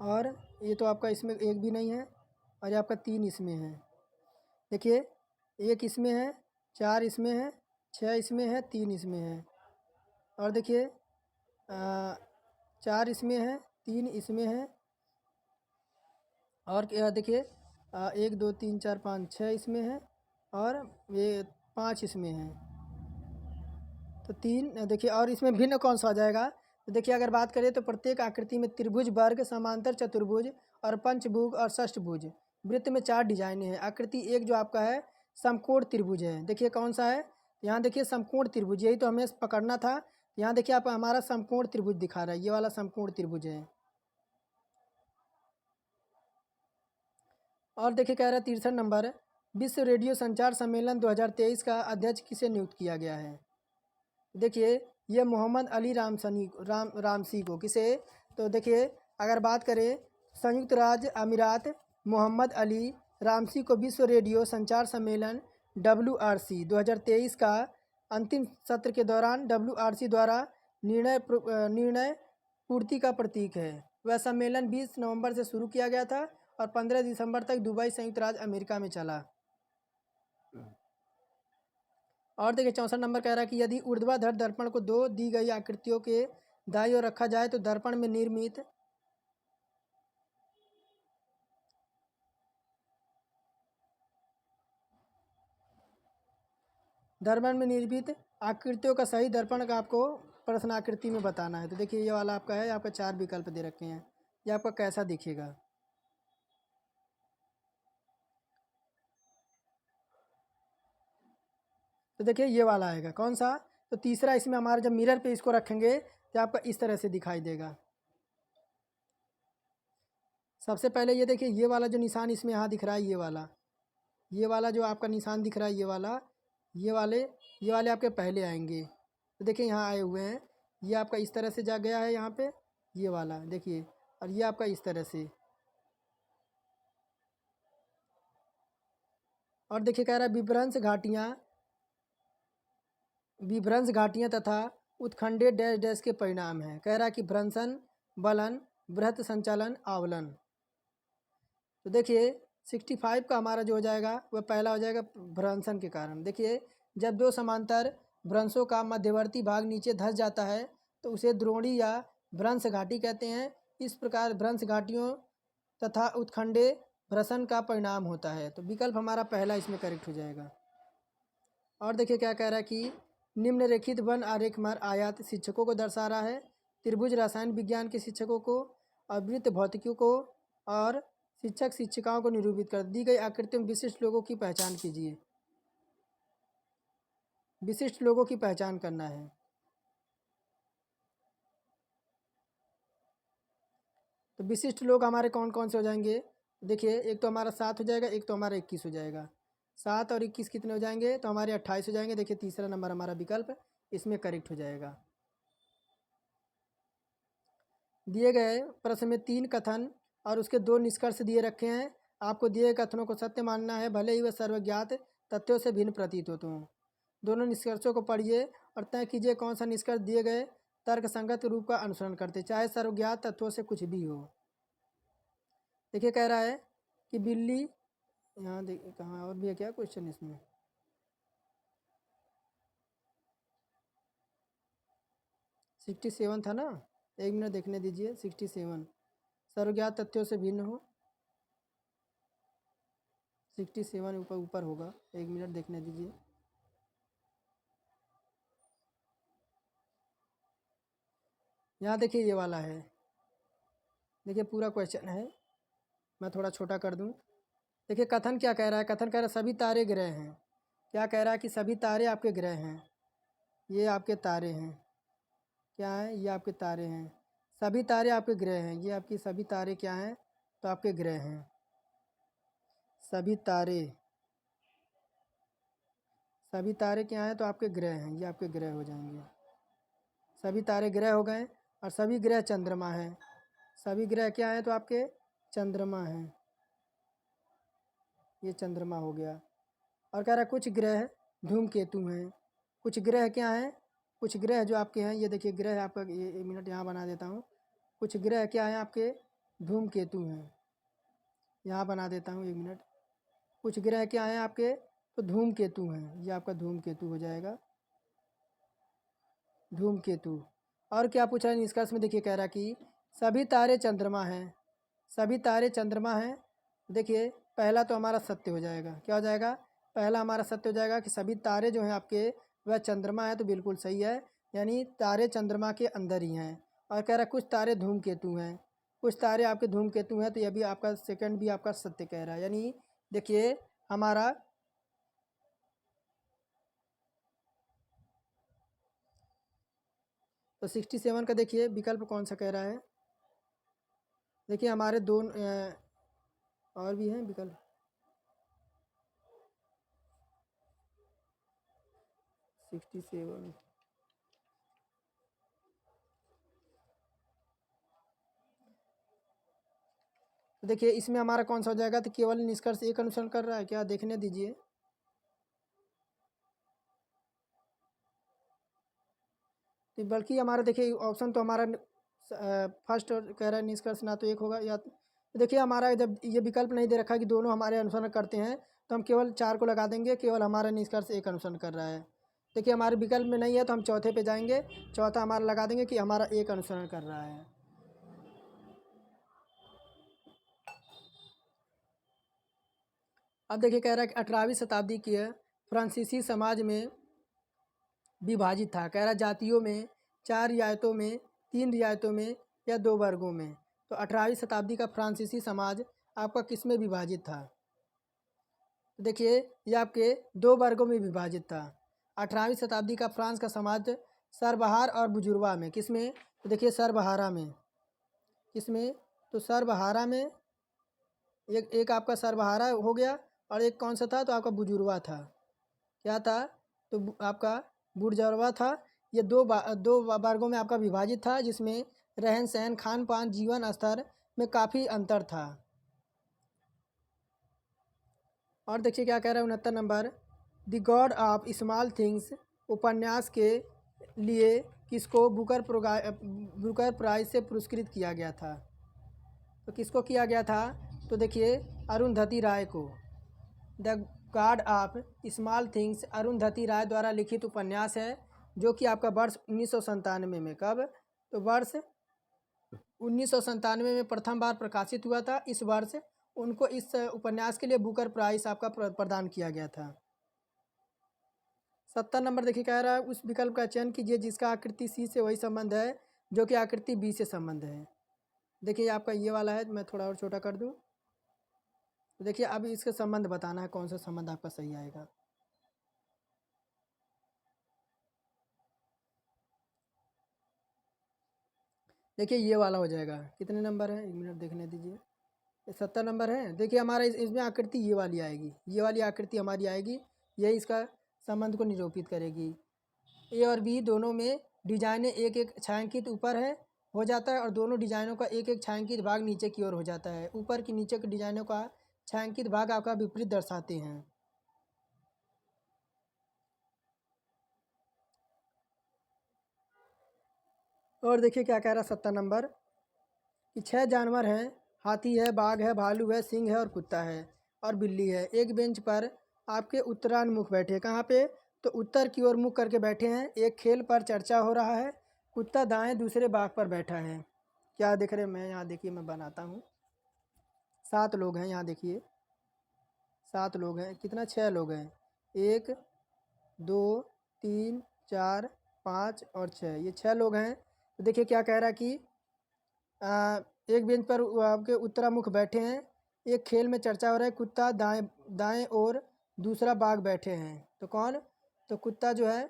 और ये तो आपका इसमें एक भी नहीं है और ये आपका 3 इसमें है। देखिए 1 इसमें है, 4 इसमें है, 6 इसमें है, 3 इसमें है। और देखिए 4 इसमें है, 3 इसमें है, और क्या देखिए 1 2 3 4 5 6 इसमें है, और ये 5 इसमें है। तो 3 देखिए, और इसमें भिन्न कौन सा आ जाएगा? तो देखिए अगर बात करें तो प्रत्येक आकृति में त्रिभुज, वर्ग, समांतर चतुर्भुज और पंचभुज और षष्ठभुज, वृत्त में 4 डिजाइने हैं। आकृति एक जो आपका है समकोण त्रिभुज है। देखिए कौन सा है? यहाँ देखिए समकोण त्रिभुज, यही तो हमें पकड़ना था। यहाँ देखिए आप हमारा समकोण त्रिभुज दिखा रहा है, ये वाला समकोण त्रिभुज है। और देखिए कह रहा है 63 नंबर, विश्व रेडियो संचार सम्मेलन 2023 का अध्यक्ष किसे नियुक्त किया गया है? देखिए ये मोहम्मद अली रामसी को, किसे? तो देखिए अगर बात करें संयुक्त राज्य अमीरात, मोहम्मद अली रामसी को विश्व रेडियो संचार सम्मेलन WRC 2023 का अंतिम सत्र के दौरान WRC द्वारा निर्णय पूर्ति का प्रतीक है। वह सम्मेलन 20 नवंबर से शुरू किया गया था और 15 दिसंबर तक दुबई, संयुक्त राज्य अमेरिका में चला। और देखिए 64 नंबर कह रहा है कि यदि ऊर्ध्वाधर दर्पण को दो दी गई आकृतियों के दाईं ओर रखा जाए तो दर्पण में निर्मित आकृतियों का सही दर्पण का आपको प्रश्न आकृति में बताना है। तो देखिए ये वाला आपका है, आपका 4 विकल्प दे रखे हैं, ये आपका कैसा दिखेगा? तो देखिए ये वाला आएगा, कौन सा? तो तीसरा इसमें हमारा जब मिरर पे इसको रखेंगे तो आपका इस तरह से दिखाई देगा। सबसे पहले ये देखिए ये वाला जो निशान इसमें यहाँ दिख रहा है, ये वाला जो आपका निशान दिख रहा है, ये वाले आपके पहले आएंगे। तो देखिए यहाँ आए हुए हैं, ये आपका इस तरह से जा गया है यहाँ पे, ये वाला देखिए, और ये आपका इस तरह से। और देखिए कह रहा है विभ्रंश घाटियाँ तथा उत्खंडे डैश डैश के परिणाम हैं। कह रहा है कि भ्रंशन, बलन, बृहत संचालन, आवलन। तो देखिए 65 का हमारा जो हो जाएगा वह पहला हो जाएगा भ्रंशन के कारण। देखिए जब दो समांतर भ्रंशों का मध्यवर्ती भाग नीचे धंस जाता है तो उसे द्रोणी या भ्रंश घाटी कहते हैं। इस प्रकार भ्रंश घाटियों तथा उत्खंडे भ्रंशन का परिणाम होता है। तो विकल्प हमारा पहला इसमें करेक्ट हो जाएगा। और देखिए क्या कह रहा है कि निम्नलिखित वन आरेखमार आयात शिक्षकों को दर्शा रहा है। त्रिभुज रसायन विज्ञान के शिक्षकों को, अवृत्त भौतिकी को, और शिक्षक शिक्षिकाओं को निरूपित कर। दी गई आकृतियों में विशिष्ट लोगों की पहचान कीजिए। विशिष्ट लोगों की पहचान करना है। तो विशिष्ट लोग हमारे कौन कौन से हो जाएंगे? देखिए एक तो हमारा 7 हो जाएगा, एक तो हमारा 21 हो जाएगा। 7 और 21 कितने हो जाएंगे? तो हमारे 28 हो जाएंगे। देखिए तीसरा नंबर हमारा विकल्प इसमें करेक्ट हो जाएगा। दिए गए प्रश्न में 3 कथन और उसके 2 निष्कर्ष दिए रखे हैं। आपको दिए गए कथनों को सत्य मानना है, भले ही वह सर्वज्ञात तथ्यों से भिन्न प्रतीत होते हों। दोनों निष्कर्षों को पढ़िए और तय कीजिए कौन सा निष्कर्ष दिए गए तर्क संगत रूप का अनुसरण करते, चाहे सर्वज्ञात तत्वों से कुछ भी हो। देखिए कह रहा है कि बिल्ली, यहाँ देखिए कहाँ और भी है क्या क्वेश्चन इसमें? सिक्सटी सेवन था ना, 1 मिनट देखने दीजिए। 67 सर्वज्ञात तथ्यों से भिन्न हो, 67 ऊपर ऊपर होगा। 1 मिनट देखने दीजिए। यहाँ देखिए ये वाला है, देखिए पूरा क्वेश्चन है, मैं थोड़ा छोटा कर दूँ। देखिए कथन क्या कह रहा है? कथन कह रहा है सभी तारे ग्रह हैं। क्या कह रहा है कि सभी तारे आपके ग्रह हैं, ये आपके तारे हैं। क्या है? ये आपके तारे हैं। सभी तारे आपके ग्रह हैं, ये आपकी सभी तारे क्या हैं? तो आपके ग्रह हैं। सभी तारे क्या हैं? तो आपके ग्रह हैं, ये आपके ग्रह हो जाएंगे। सभी तारे ग्रह हो गए और सभी ग्रह चंद्रमा हैं। सभी ग्रह क्या हैं? तो आपके चंद्रमा हैं, ये चंद्रमा हो गया। और कह रहा है कुछ ग्रह धूमकेतु हैं। कुछ ग्रह क्या हैं? कुछ ग्रह जो आपके हैं, ये देखिए ग्रह आपका, ये 1 मिनट यहाँ बना देता हूँ। कुछ ग्रह क्या हैं आपके? धूमकेतु हैं, यहाँ बना देता हूँ 1 मिनट। कुछ ग्रह क्या हैं आपके? तो धूमकेतु हैं, ये आपका धूमकेतु हो जाएगा, धूमकेतु। और क्या पूछा है निष्कर्ष में, देखिए कह रहा कि सभी तारे चंद्रमा हैं, सभी तारे चंद्रमा हैं। देखिए पहला तो हमारा सत्य हो जाएगा, क्या हो जाएगा, पहला हमारा सत्य हो जाएगा कि सभी तारे जो हैं आपके वह चंद्रमा है, तो बिल्कुल सही है, यानी तारे चंद्रमा के अंदर ही हैं। और कह रहा है कुछ तारे धूमकेतु हैं, कुछ तारे आपके धूमकेतु हैं, तो यह भी आपका सेकंड भी आपका सत्य कह रहा है। यानी देखिए हमारा तो 67 का देखिए विकल्प कौन सा कह रहा है। देखिए हमारे दो और भी हैं विकल्प, 67। तो देखिए इसमें हमारा कौन सा हो जाएगा, तो केवल निष्कर्ष एक अनुसरण कर रहा है क्या, देखने दीजिए। तो बल्कि हमारा देखिए ऑप्शन तो हमारा फर्स्ट कह रहा है निष्कर्ष ना तो एक होगा या तो देखिए हमारा जब ये विकल्प नहीं दे रखा है कि दोनों हमारे अनुसरण करते हैं, तो हम केवल 4 को लगा देंगे, केवल हमारा निष्कर्ष एक अनुसरण कर रहा है। देखिए हमारे विकल्प में नहीं है तो हम चौथे पे जाएंगे, चौथा हमारा लगा देंगे कि हमारा एक अनुसरण कर रहा है। अब देखिए कह रहा है कि 18वीं शताब्दी के फ्रांसीसी समाज में विभाजित था, कह रहा जातियों में, 4 रियायतों में, 3 रियायतों में या 2 वर्गों में। तो 18वीं शताब्दी का फ्रांसीसी समाज आपका किस में विभाजित था, तो देखिए ये आपके 2 वर्गों में विभाजित था। 18वीं शताब्दी का फ्रांस का समाज सरबहार और बुजुर्वा में, किस में, तो देखिए सरबहारा में, किस में, तो सरबहारा में, एक आपका सरबहारा हो गया, और एक कौन सा था, तो आपका बुजुर्वा था, क्या था, तो आपका बुर्जरवा था। ये दो वर्गों में आपका विभाजित था, जिसमें रहन सहन, खान पान, जीवन स्तर में काफ़ी अंतर था। और देखिए क्या कह रहा है 69 number, the god of small things उपन्यास के लिए किसको बुकर प्राइज से पुरस्कृत किया गया था, तो किसको किया गया था, तो देखिए अरुंधति राय को। The god of small things Arundhati Roy द्वारा लिखित उपन्यास है, जो कि आपका वर्ष 1997 में, कब, तो वर्ष 1997 में प्रथम बार प्रकाशित हुआ था। इस वर्ष उनको इस उपन्यास के लिए बुकर प्राइज आपका प्रदान किया गया था। 70 नंबर देखिए कह रहा है उस विकल्प का चयन कीजिए जिसका आकृति सी से वही संबंध है जो कि आकृति बी से संबंध है। देखिए आपका ये वाला है, मैं थोड़ा और छोटा कर दूं, तो देखिए अब इसका संबंध बताना है, कौन सा संबंध आपका सही आएगा। देखिए ये वाला हो जाएगा, कितने नंबर है, 1 मिनट देखने दीजिए, ये 70 नंबर है। देखिए हमारा इसमें आकृति ये वाली आएगी, ये वाली आकृति हमारी आएगी, यही इसका संबंध को निरूपित करेगी। ए और बी दोनों में डिजाइनें एक एक छायांकित ऊपर है हो जाता है, और दोनों डिजाइनों का एक एक छायांकित भाग नीचे की ओर हो जाता है। ऊपर की नीचे की डिजाइनों का छायांकित भाग आपका विपरीत दर्शाते हैं। और देखिए क्या कह रहा है 70 नंबर, कि 6 जानवर हैं, हाथी है, बाघ है, भालू है, सिंह है और कुत्ता है और बिल्ली है, एक बेंच पर आपके उत्तरान्मुख बैठे हैं। कहाँ पे, तो उत्तर की ओर मुख करके बैठे हैं। एक खेल पर चर्चा हो रहा है, कुत्ता दाएं दूसरे बाघ पर बैठा है। क्या देख रहे हैं, मैं यहाँ देखिए मैं बनाता हूँ, 7 लोग हैं यहाँ देखिए, 7 लोग हैं, कितना, 6 लोग हैं, 1 2 3 4 5 और 6, ये 6 लोग हैं। तो देखिए क्या कह रहा है कि एक बेंच पर आपके उत्तरामुख बैठे हैं, एक खेल में चर्चा हो रहा है, कुत्ता दाएं दाएं और दूसरा बाघ बैठे हैं। तो कौन, तो कुत्ता जो है,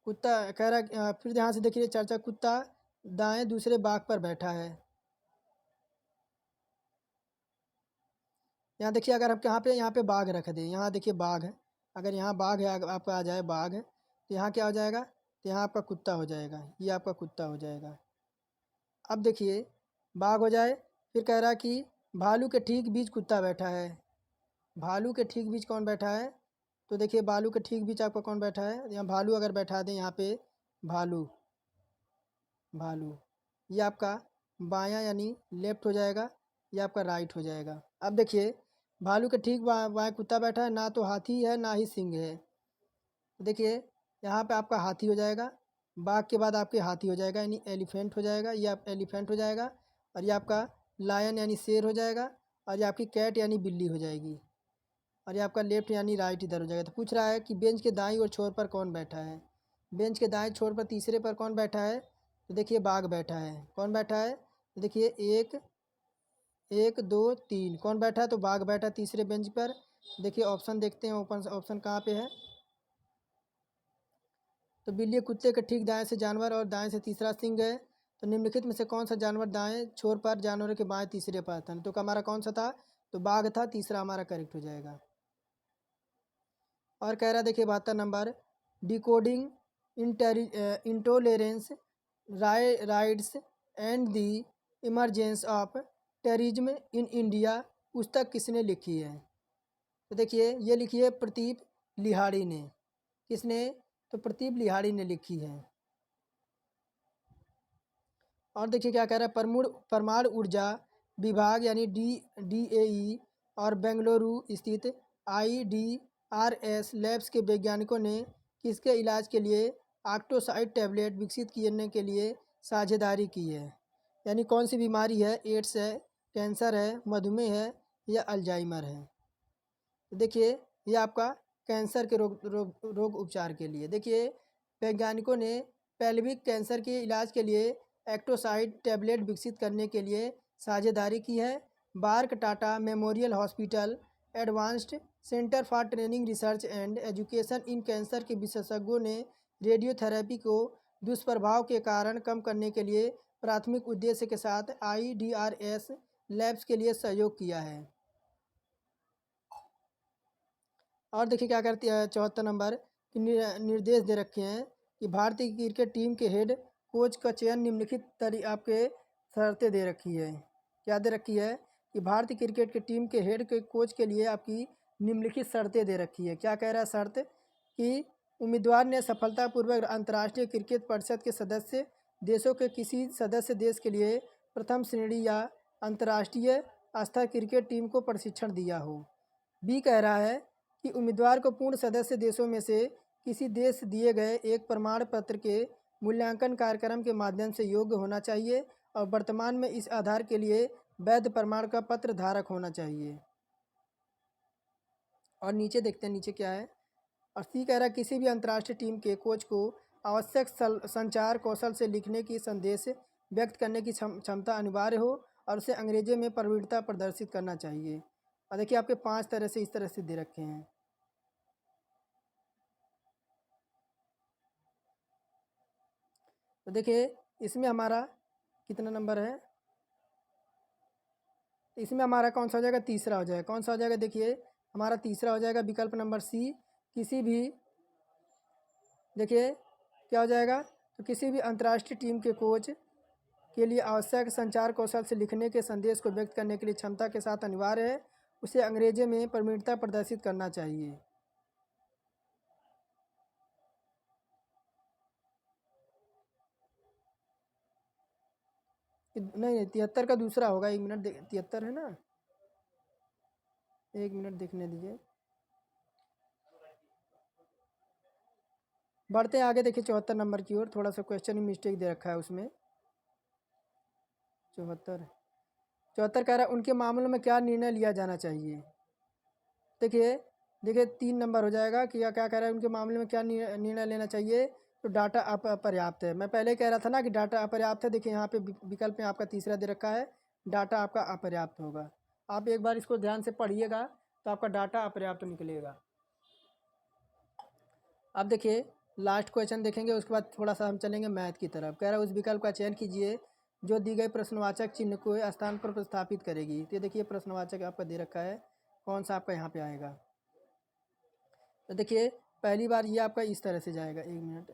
कुत्ता कह रहा है फिर ध्यान से देखिए चर्चा, कुत्ता दाएं दूसरे बाघ पर बैठा है। यहाँ देखिए अगर आप यहाँ पे बाघ रख दें, यहाँ देखिए बाघ है, अगर यहाँ बाघ है, अगर आपका आ जाए बाघ है, तो यहाँ क्या हो जाएगा, तो यहाँ आपका कुत्ता हो जाएगा, ये आपका कुत्ता हो जाएगा। अब देखिए बाघ हो जाए, फिर कह रहा है कि भालू के ठीक बीच कुत्ता बैठा है। भालू के ठीक बीच कौन बैठा है, तो देखिए भालू के ठीक बीच आपका कौन बैठा है, यहाँ भालू अगर बैठा दें यहाँ पे, भालू, भालू, ये आपका बायां यानी लेफ्ट हो जाएगा, ये आपका राइट हो जाएगा। अब देखिए भालू के ठीक बाएं कुत्ता बैठा है, ना तो हाथी है ना ही सिंह है। तो देखिए यहाँ पे आपका हाथी हो जाएगा, बाघ के बाद आपके हाथी हो जाएगा यानी एलिफेंट हो जाएगा, ये आप एलिफेंट हो जाएगा। और ये आपका लायन यानी शेर हो जाएगा। और ये आपकी कैट यानी बिल्ली हो जाएगी। और ये आपका लेफ्ट यानी राइट इधर हो जाएगा। तो पूछ रहा है कि बेंच के दाईं और छोर पर कौन बैठा है। बेंच के दाएं छोर पर तीसरे पर कौन बैठा है, तो देखिए बाघ बैठा है। कौन बैठा है, तो देखिए एक एक दो तीन, कौन बैठा है, तो बाघ बैठा तीसरे बेंच पर। देखिए ऑप्शन देखते हैं, ऑप्शन कहाँ पे है। तो बिल्ली कुत्ते के ठीक दाएं से जानवर और दाएं से तीसरा सिंह है। तो निम्नलिखित में से कौन सा जानवर दाएं छोर पर जानवरों के बाएं तीसरे पर था, तो हमारा कौन सा था, तो बाघ था, तीसरा हमारा करेक्ट हो जाएगा। और कह रहा देखिए 72 number, decoding intolerance riots and the emergence of terrorism in India पुस्तक किसने लिखी है। तो देखिए ये लिखी है प्रदीप लिहाड़ी ने। किसने, तो प्रदीप लिहाड़ी ने लिखी है। और देखिए क्या कह रहा है, परमाणु ऊर्जा विभाग यानी DAE और बेंगलुरु स्थित IDRS लैब्स के वैज्ञानिकों ने किसके इलाज के लिए ऑक्टोसाइड टैबलेट विकसित करने के लिए साझेदारी की है। यानी कौन सी बीमारी है, एड्स है, कैंसर है, मधुमेह है या अल्जाइमर है। तो देखिए ये आपका कैंसर के रोग उपचार के लिए। देखिए वैज्ञानिकों ने पेल्विक कैंसर के इलाज के लिए एक्टोसाइड टैबलेट विकसित करने के लिए साझेदारी की है। BARC Tata memorial hospital advanced centre for training research and education in cancer के विशेषज्ञों ने रेडियोथेरेपी को दुष्प्रभाव के कारण कम करने के लिए प्राथमिक उद्देश्य के साथ IDRS लैब्स के लिए सहयोग किया है। और देखिए क्या करती है 74 नंबर कि निर्देश दे रखे हैं कि भारतीय क्रिकेट टीम के हेड कोच का चयन निम्नलिखित आपके शर्तें दे रखी है। क्या दे रखी है कि भारतीय क्रिकेट की टीम के हेड के कोच के लिए आपकी निम्नलिखित शर्तें दे रखी है। क्या कह रहा है शर्त, कि उम्मीदवार ने सफलतापूर्वक अंतर्राष्ट्रीय क्रिकेट परिषद के सदस्य देशों के किसी सदस्य देश के लिए प्रथम श्रेणी या अंतर्राष्ट्रीय स्तर क्रिकेट टीम को प्रशिक्षण दिया हो। बी कह रहा है कि उम्मीदवार को पूर्ण सदस्य देशों में से किसी देश दिए गए एक प्रमाण पत्र के मूल्यांकन कार्यक्रम के माध्यम से योग्य होना चाहिए और वर्तमान में इस आधार के लिए वैध प्रमाण का पत्र धारक होना चाहिए। और नीचे देखते हैं नीचे क्या है। और सी कह रहा है किसी भी अंतर्राष्ट्रीय टीम के कोच को आवश्यक संचार कौशल से लिखने की संदेश व्यक्त करने की क्षमता अनिवार्य हो और उसे अंग्रेजी में प्रवीणता प्रदर्शित करना चाहिए। और देखिए आपके 5 तरह से इस तरह से दे रखे हैं। तो देखिए इसमें हमारा कितना नंबर है, तो इसमें हमारा कौन सा हो जाएगा, तीसरा हो जाएगा। कौन सा हो जाएगा, देखिए हमारा तीसरा हो जाएगा विकल्प नंबर सी। किसी भी, देखिए क्या हो जाएगा, तो किसी भी अंतर्राष्ट्रीय टीम के कोच के लिए आवश्यक संचार कौशल से लिखने के संदेश को व्यक्त करने के लिए क्षमता के साथ अनिवार्य है, उसे अंग्रेजी में प्रवीणता प्रदर्शित करना चाहिए। नहीं नहीं 73 का दूसरा होगा, 1 मिनट 73 है ना, 1 मिनट देखने दीजिए। बढ़ते आगे, देखिए 74 नंबर की ओर। थोड़ा सा क्वेश्चन मिस्टेक दे रखा है उसमें। 74 कह रहा है उनके मामलों में क्या निर्णय लिया जाना चाहिए। देखिए देखिए 3 नंबर हो जाएगा कि क्या कह रहा है उनके मामले में क्या निर्णय लेना चाहिए, तो डाटा अपर्याप्त है। मैं पहले कह रहा था ना कि डाटा अपर्याप्त है। देखिए यहाँ पे विकल्प में आपका तीसरा दे रखा है, डाटा आपका अपर्याप्त होगा। आप एक बार इसको ध्यान से पढ़िएगा तो आपका डाटा अपर्याप्त निकलेगा। अब देखिए लास्ट क्वेश्चन देखेंगे, उसके बाद थोड़ा सा हम चलेंगे मैथ की तरफ। कह रहा है उस विकल्प का चयन कीजिए जो दी गई प्रश्नवाचक चिन्ह को स्थान पर प्रतिस्थापित करेगी। तो ये देखिए प्रश्नवाचक आपका दे रखा है, कौन सा आपका यहाँ पे आएगा। तो देखिए पहली बार ये आपका इस तरह से जाएगा, 1 मिनट,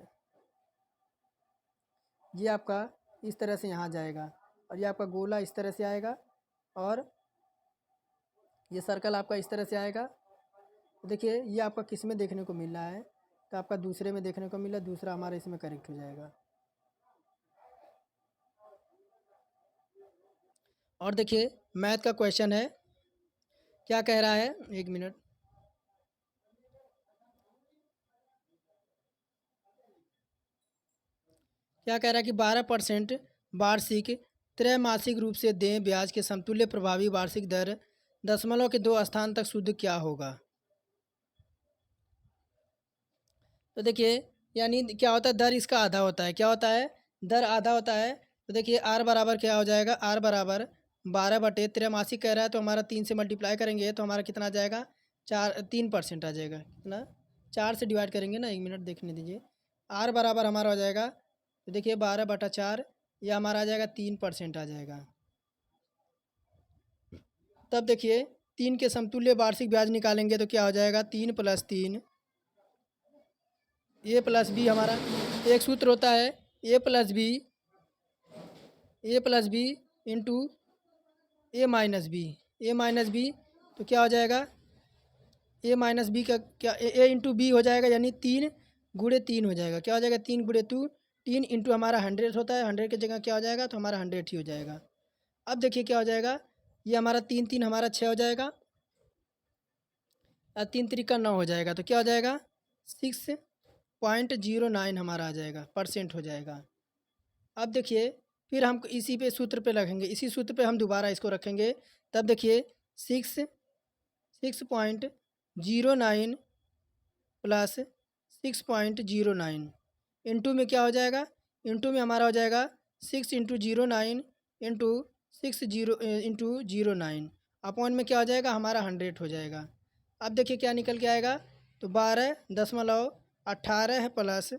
ये आपका इस तरह से यहाँ जाएगा और ये आपका गोला इस तरह से आएगा और ये सर्कल आपका इस तरह से आएगा। तो देखिए ये आपका किस में देखने को मिल रहा है, तो आपका दूसरे में देखने को मिला, दूसरा हमारा इसमें करेक्ट हो जाएगा। और देखिए मैथ का क्वेश्चन है, क्या कह रहा है, 1 मिनट। क्या कह रहा है कि 12% वार्षिक त्रैमासिक रूप से दें ब्याज के समतुल्य प्रभावी वार्षिक दर दशमलव के 2 स्थान तक शुद्ध क्या होगा। तो देखिए यानी क्या होता है, दर इसका आधा होता है। क्या होता है, दर आधा होता है। तो देखिए आर बराबर क्या हो जाएगा, आर बराबर 12 बटे त्रैमासिक कह रहा है तो हमारा 3 से मल्टीप्लाई करेंगे तो हमारा कितना आ जाएगा, 3% आ जाएगा। कितना, 4 से डिवाइड करेंगे ना, 1 मिनट देखने दीजिए। आर बराबर हमारा हो जाएगा, तो देखिए 12/4 यह हमारा आ जाएगा 3% आ जाएगा। तब देखिए 3 के समतुल्य वार्षिक ब्याज निकालेंगे तो क्या हो जाएगा, 3 + 3 ए प्लस बी। हमारा एक सूत्र होता है ए प्लस बी इंटू ए माइनस बी। तो क्या हो जाएगा, ए माइनस बी का क्या, ए इंटू बी हो जाएगा, यानी 3 × 3 हो जाएगा। क्या हो जाएगा, 3 इंटू हमारा 100 होता है, 100 की जगह क्या हो जाएगा, तो हमारा 100 ही हो जाएगा। अब देखिए क्या हो जाएगा, ये हमारा 3 हमारा 6 हो जाएगा और 3 × 3 = 9 हो जाएगा। तो क्या हो जाएगा, 6.09 हमारा आ जाएगा, परसेंट हो जाएगा। अब देखिए फिर हम इसी पे सूत्र पे रखेंगे, इसी सूत्र पे हम दोबारा इसको रखेंगे। तब देखिए 6.09 प्लस 6.09 इंटू में क्या हो जाएगा, इंटू में हमारा हो जाएगा 6 × 09 इंटू 6 अपॉन में क्या हो जाएगा, हमारा 100 हो जाएगा। अब देखिए क्या निकल के आएगा, तो 12.18 प्लस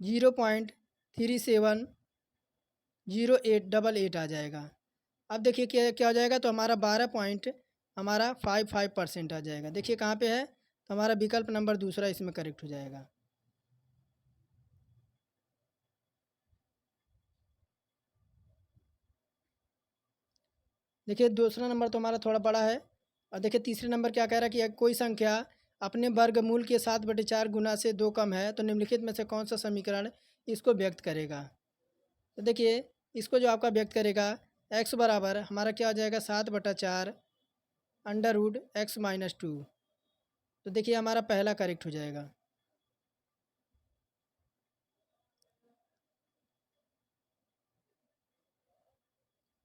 0.370888 आ जाएगा। अब देखिए क्या क्या हो जाएगा, तो हमारा 55% आ जाएगा। देखिए कहाँ पे है, तो हमारा विकल्प नंबर दूसरा इसमें करेक्ट हो जाएगा। देखिए दूसरा नंबर तो हमारा थोड़ा बड़ा है। और देखिए तीसरे नंबर क्या कह रहा है कि कोई संख्या अपने वर्गमूल के 7/4 गुना से 2 कम है तो निम्नलिखित में से कौन सा समीकरण इसको व्यक्त करेगा। तो देखिए इसको जो आपका व्यक्त करेगा, x बराबर हमारा क्या हो जाएगा, 7/4 √x-2। तो देखिए हमारा पहला करेक्ट हो जाएगा।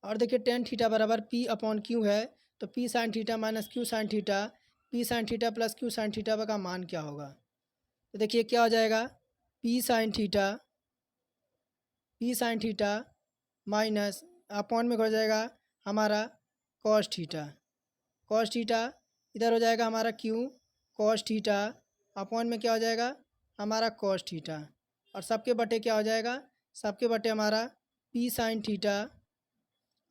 और देखिए tan थीटा बराबर P/Q है, तो P sin theta minus Q sin theta, P sin theta plus Q sin theta का मान क्या होगा। तो देखिए क्या हो जाएगा, P sin theta minus upon में हो जाएगा हमारा cos थीटा इधर हो जाएगा हमारा Q cos थीटा अपॉन में क्या हो जाएगा, हमारा cos थीटा, और सबके बटे क्या हो जाएगा, सबके बटे हमारा P sin थीटा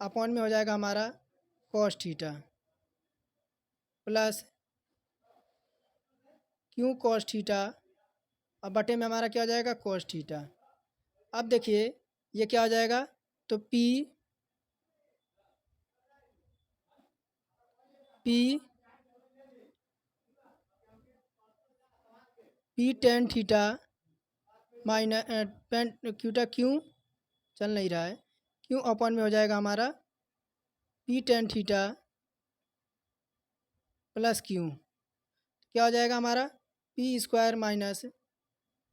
अपॉन में हो जाएगा हमारा cos theta plus Q cos theta और बटे में हमारा क्या हो जाएगा, cos थीटा। अब देखिए ये क्या हो जाएगा, तो P tan थीटा माइनस क्यों चल नहीं रहा है, क्यों अपॉन में हो जाएगा हमारा P tan theta plus Q। क्या हो जाएगा हमारा P² माइनस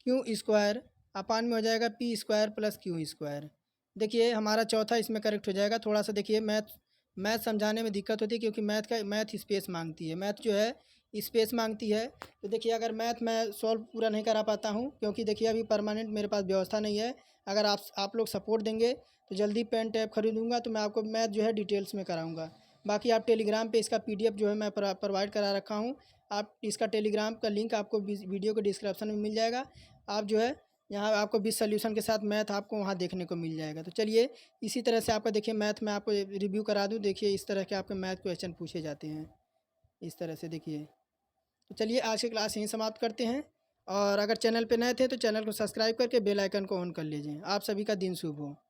Q² अपान में हो जाएगा P² प्लस Q²। देखिए हमारा चौथा इसमें करेक्ट हो जाएगा। थोड़ा सा देखिए मैथ समझाने में दिक्कत होती है क्योंकि मैथ स्पेस मांगती है, मैथ जो है स्पेस मांगती है। तो देखिए अगर मैथ मैं सॉल्व पूरा नहीं करा पाता हूँ क्योंकि देखिए अभी परमानेंट मेरे पास व्यवस्था नहीं है। अगर आप लोग सपोर्ट देंगे तो जल्दी पेन टैब खरीदूँगा तो मैं आपको मैथ जो है डिटेल्स में कराऊँगा। बाकी आप टेलीग्राम पे इसका PDF जो है मैं प्रोवाइड करा रखा हूँ। आप इसका टेलीग्राम का लिंक आपको वीडियो के डिस्क्रिप्शन में मिल जाएगा। आप जो है यहाँ आपको विद सॉल्यूशन के साथ मैथ आपको वहाँ देखने को मिल जाएगा। तो चलिए इसी तरह से आपका देखिए मैथ में आपको रिव्यू करा दूँ। देखिए इस तरह के आपके मैथ क्वेश्चन पूछे जाते हैं इस तरह से। देखिए तो चलिए आज की क्लास यहीं समाप्त करते हैं, और अगर चैनल पे नए थे तो चैनल को सब्सक्राइब करके बेल आइकन को ऑन कर लीजिए। आप सभी का दिन शुभ हो।